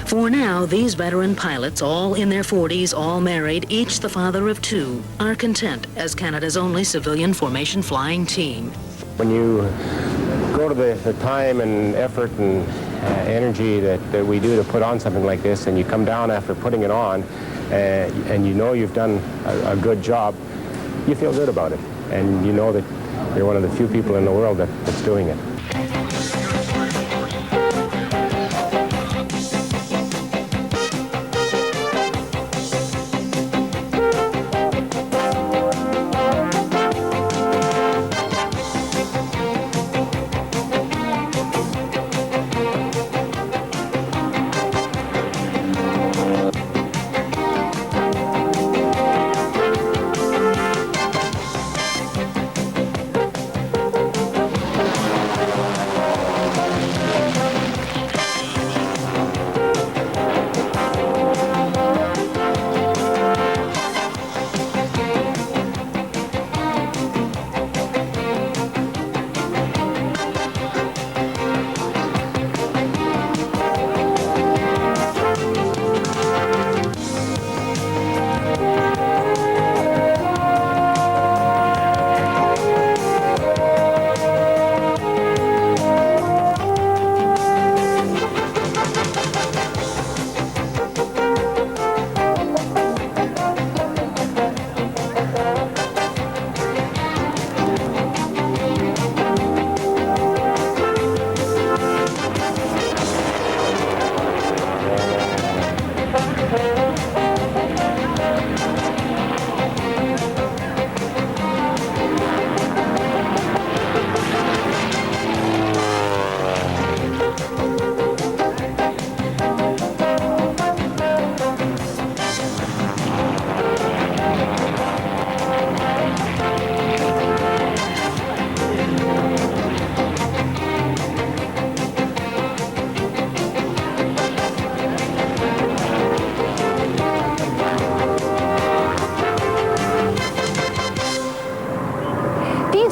For now, these veteran pilots, all in their 40s, all married, each the father of 2, are content as Canada's only civilian formation flying team.
When you go to the time and effort and energy that we do to put on something like this, and you come down after putting it on, and you know you've done a good job, you feel good about it. And you know that you're one of the few people in the world that's doing it.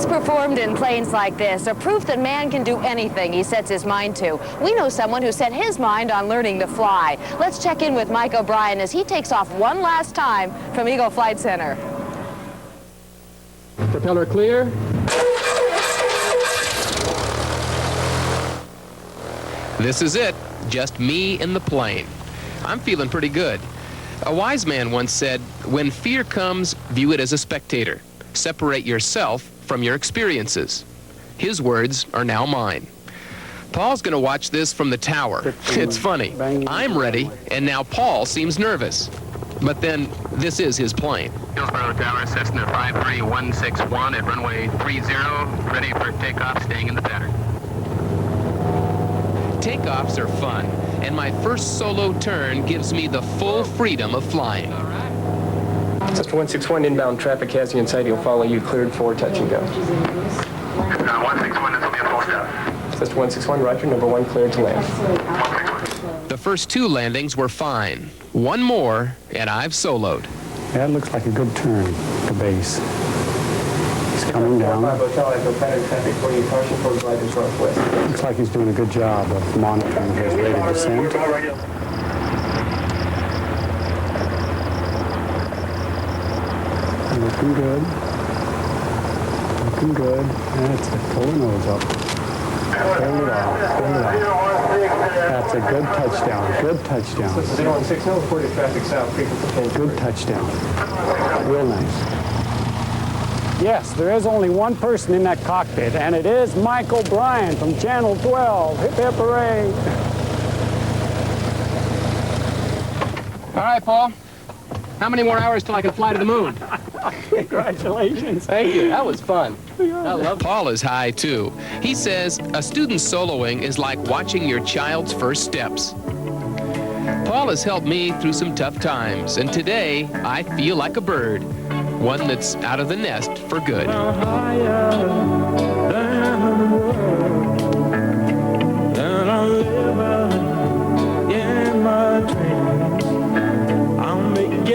Performed in planes like this are proof that man can do anything he sets his mind to. We know someone who set his mind on learning to fly. Let's check in with Mike O'Brien as he takes off one last time from Eagle Flight Center.
Propeller clear. This is it, just me in the plane. I'm feeling pretty good. A wise man once said, when fear comes, view it as a spectator. Separate yourself from your experiences. His words are now mine. Paul's going to watch this from the tower. It's funny. I'm ready, and now Paul seems nervous. But then, this is his plane.
Hillsboro Tower, Cessna 53161 at runway 30, ready for takeoff, staying in the pattern.
Takeoffs are fun, and my first solo turn gives me the full freedom of flying.
Cessna 161 inbound traffic has you in sight. He'll follow you, cleared for touch and go.
161, this will be a full stop.
Cessna 161, roger, number 1 cleared to land.
The first 2 landings were fine. One more, and I've soloed.
That looks like a good turn to base. He's coming down. Looks like he's doing a good job of monitoring his rate of descent. Looking good. Looking good. That's it. Pull the nose up. Pull it off. Pull it off. That's a good touchdown. Good touchdown.
016, reported traffic south.
Good touchdown. Real nice. Yes, there is only one person in that cockpit, and it is Mike O'Brien from Channel 12. Hip hip hooray.
All right, Paul. How many more hours till I can fly to the moon?
Congratulations.
Thank you. That was fun. I love Paul is high, too. He says a student soloing is like watching your child's first steps. Paul has helped me through some tough times, and today I feel like a bird, one that's out of the nest for good.
I'm making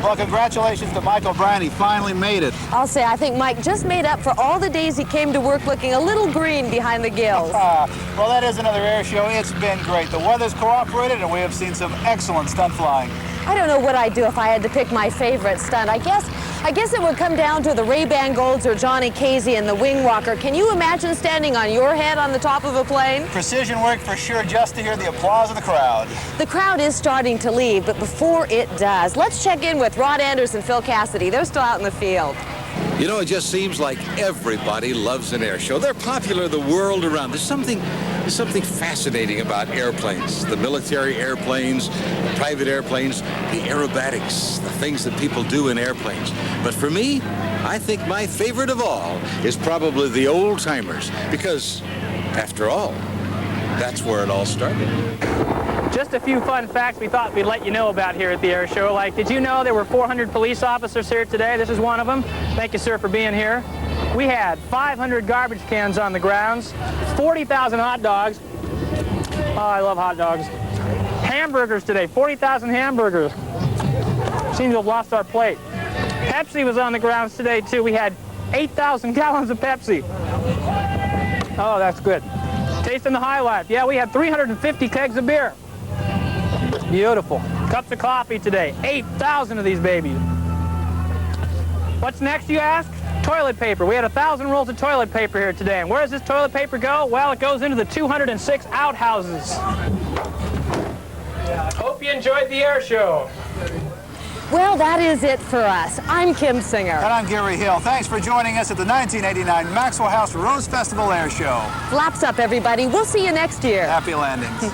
Well, congratulations to Mike O'Brien. He finally made it.
I'll say, I think Mike just made up for all the days he came to work looking a little green behind the gills.
Well, that is another air show. It's been great. The weather's cooperated, and we have seen some excellent stunt flying.
I don't know what I'd do if I had to pick my favorite stunt. I guess it would come down to the Ray-Ban Golds or Johnny Casey and the Wing Walker. Can you imagine standing on your head on the top of a plane?
Precision work for sure, just to hear the applause of the crowd.
The crowd is starting to leave, but before it does, let's check in with Rod Anders and Phil Cassidy. They're still out in the field.
You know, it just seems like everybody loves an air show. They're popular the world around. There's something fascinating about airplanes, the military airplanes, private airplanes, the aerobatics, the things that people do in airplanes. But for me, I think my favorite of all is probably the old-timers, because, after all, that's where it all started.
Just a few fun facts we thought we'd let you know about here at the air show. Like, did you know there were 400 police officers here today? This is one of them. Thank you, sir, for being here. We had 500 garbage cans on the grounds, 40,000 hot dogs. Oh, I love hot dogs. Hamburgers today, 40,000 hamburgers. Seems to have lost our plate. Pepsi was on the grounds today, too. We had 8,000 gallons of Pepsi. Oh, that's good. Tasting the high life. Yeah, we had 350 kegs of beer. Beautiful. Cups of coffee today. 8,000 of these babies. What's next, you ask? Toilet paper. We had 1,000 rolls of toilet paper here today. And where does this toilet paper go? Well, it goes into the 206 outhouses. Hope you enjoyed the air show.
Well, that is it for us. I'm Kim Singer.
And I'm Gary Hill. Thanks for joining us at the 1989 Maxwell House Rose Festival Air Show.
Flaps up, everybody. We'll see you next year.
Happy landings.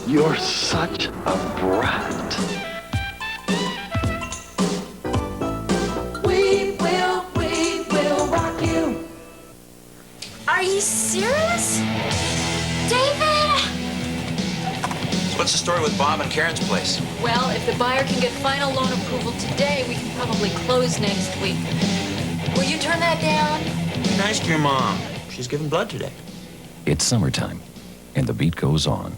You're such a brat.
We will rock you.
Are you serious? David!
What's the story with Bob and Karen's place?
Well, if the buyer can get final loan approval today, we can probably close next week. Will you turn that down?
Be nice to your mom. She's giving blood today.
It's summertime, and the beat goes on.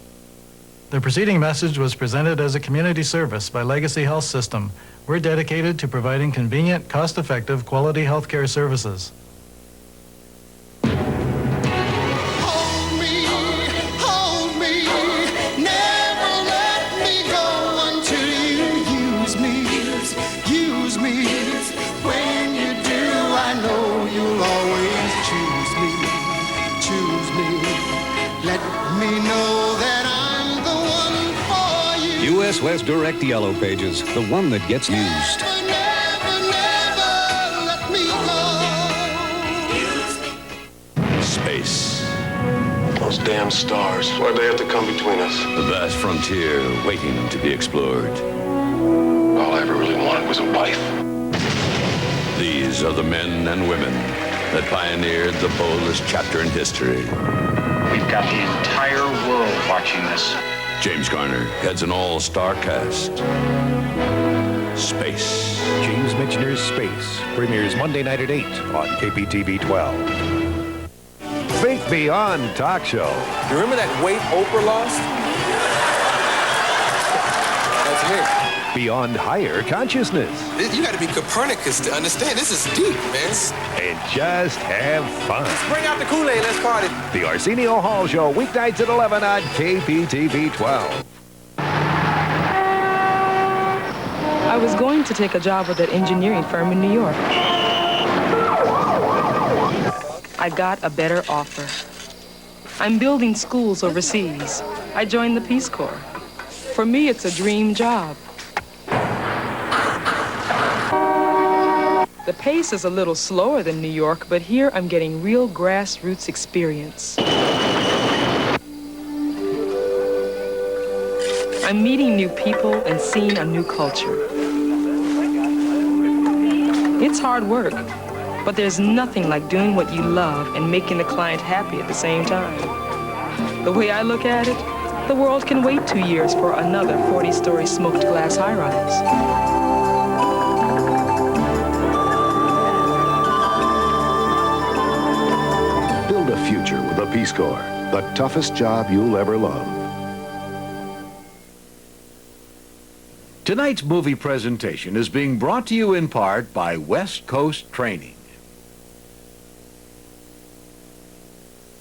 The preceding message was presented as a community service by Legacy Health System. We're dedicated to providing convenient, cost-effective, quality health care services.
Hold me, never let me go until you use me. Use me. When you do, I know you'll always choose me. Choose me. Let me know that I'm the one for you.
U.S. West Direct Yellow Pages, the one that gets used.
Space. Those damn stars. Why'd they have to come between us?
The vast frontier waiting to be explored.
All I ever really wanted was a wife.
These are the men and women that pioneered the boldest chapter in history.
We've got the entire world watching this.
James Garner heads an all-star cast. Space.
James Michener's Space premieres Monday night at 8 on KPTV 12. Think Beyond Talk Show.
You remember that weight Oprah lost? That's me.
Beyond Higher Consciousness.
You got to be Copernicus to understand. This is deep, man.
And just have fun.
Bring out the Kool-Aid. Let's party.
The Arsenio Hall Show, weeknights at 11 on KPTV 12.
I was going to take a job with that engineering firm in New York. I got a better offer. I'm building schools overseas. I joined the Peace Corps. For me, it's a dream job. The pace is a little slower than New York, but here I'm getting real grassroots experience. I'm meeting new people and seeing a new culture. It's hard work, but there's nothing like doing what you love and making the client happy at the same time. The way I look at it, the world can wait 2 years for another 40-story smoked glass high-rise.
Build a future with the Peace Corps, the toughest job you'll ever love.
Tonight's movie presentation is being brought to you in part by West Coast Training.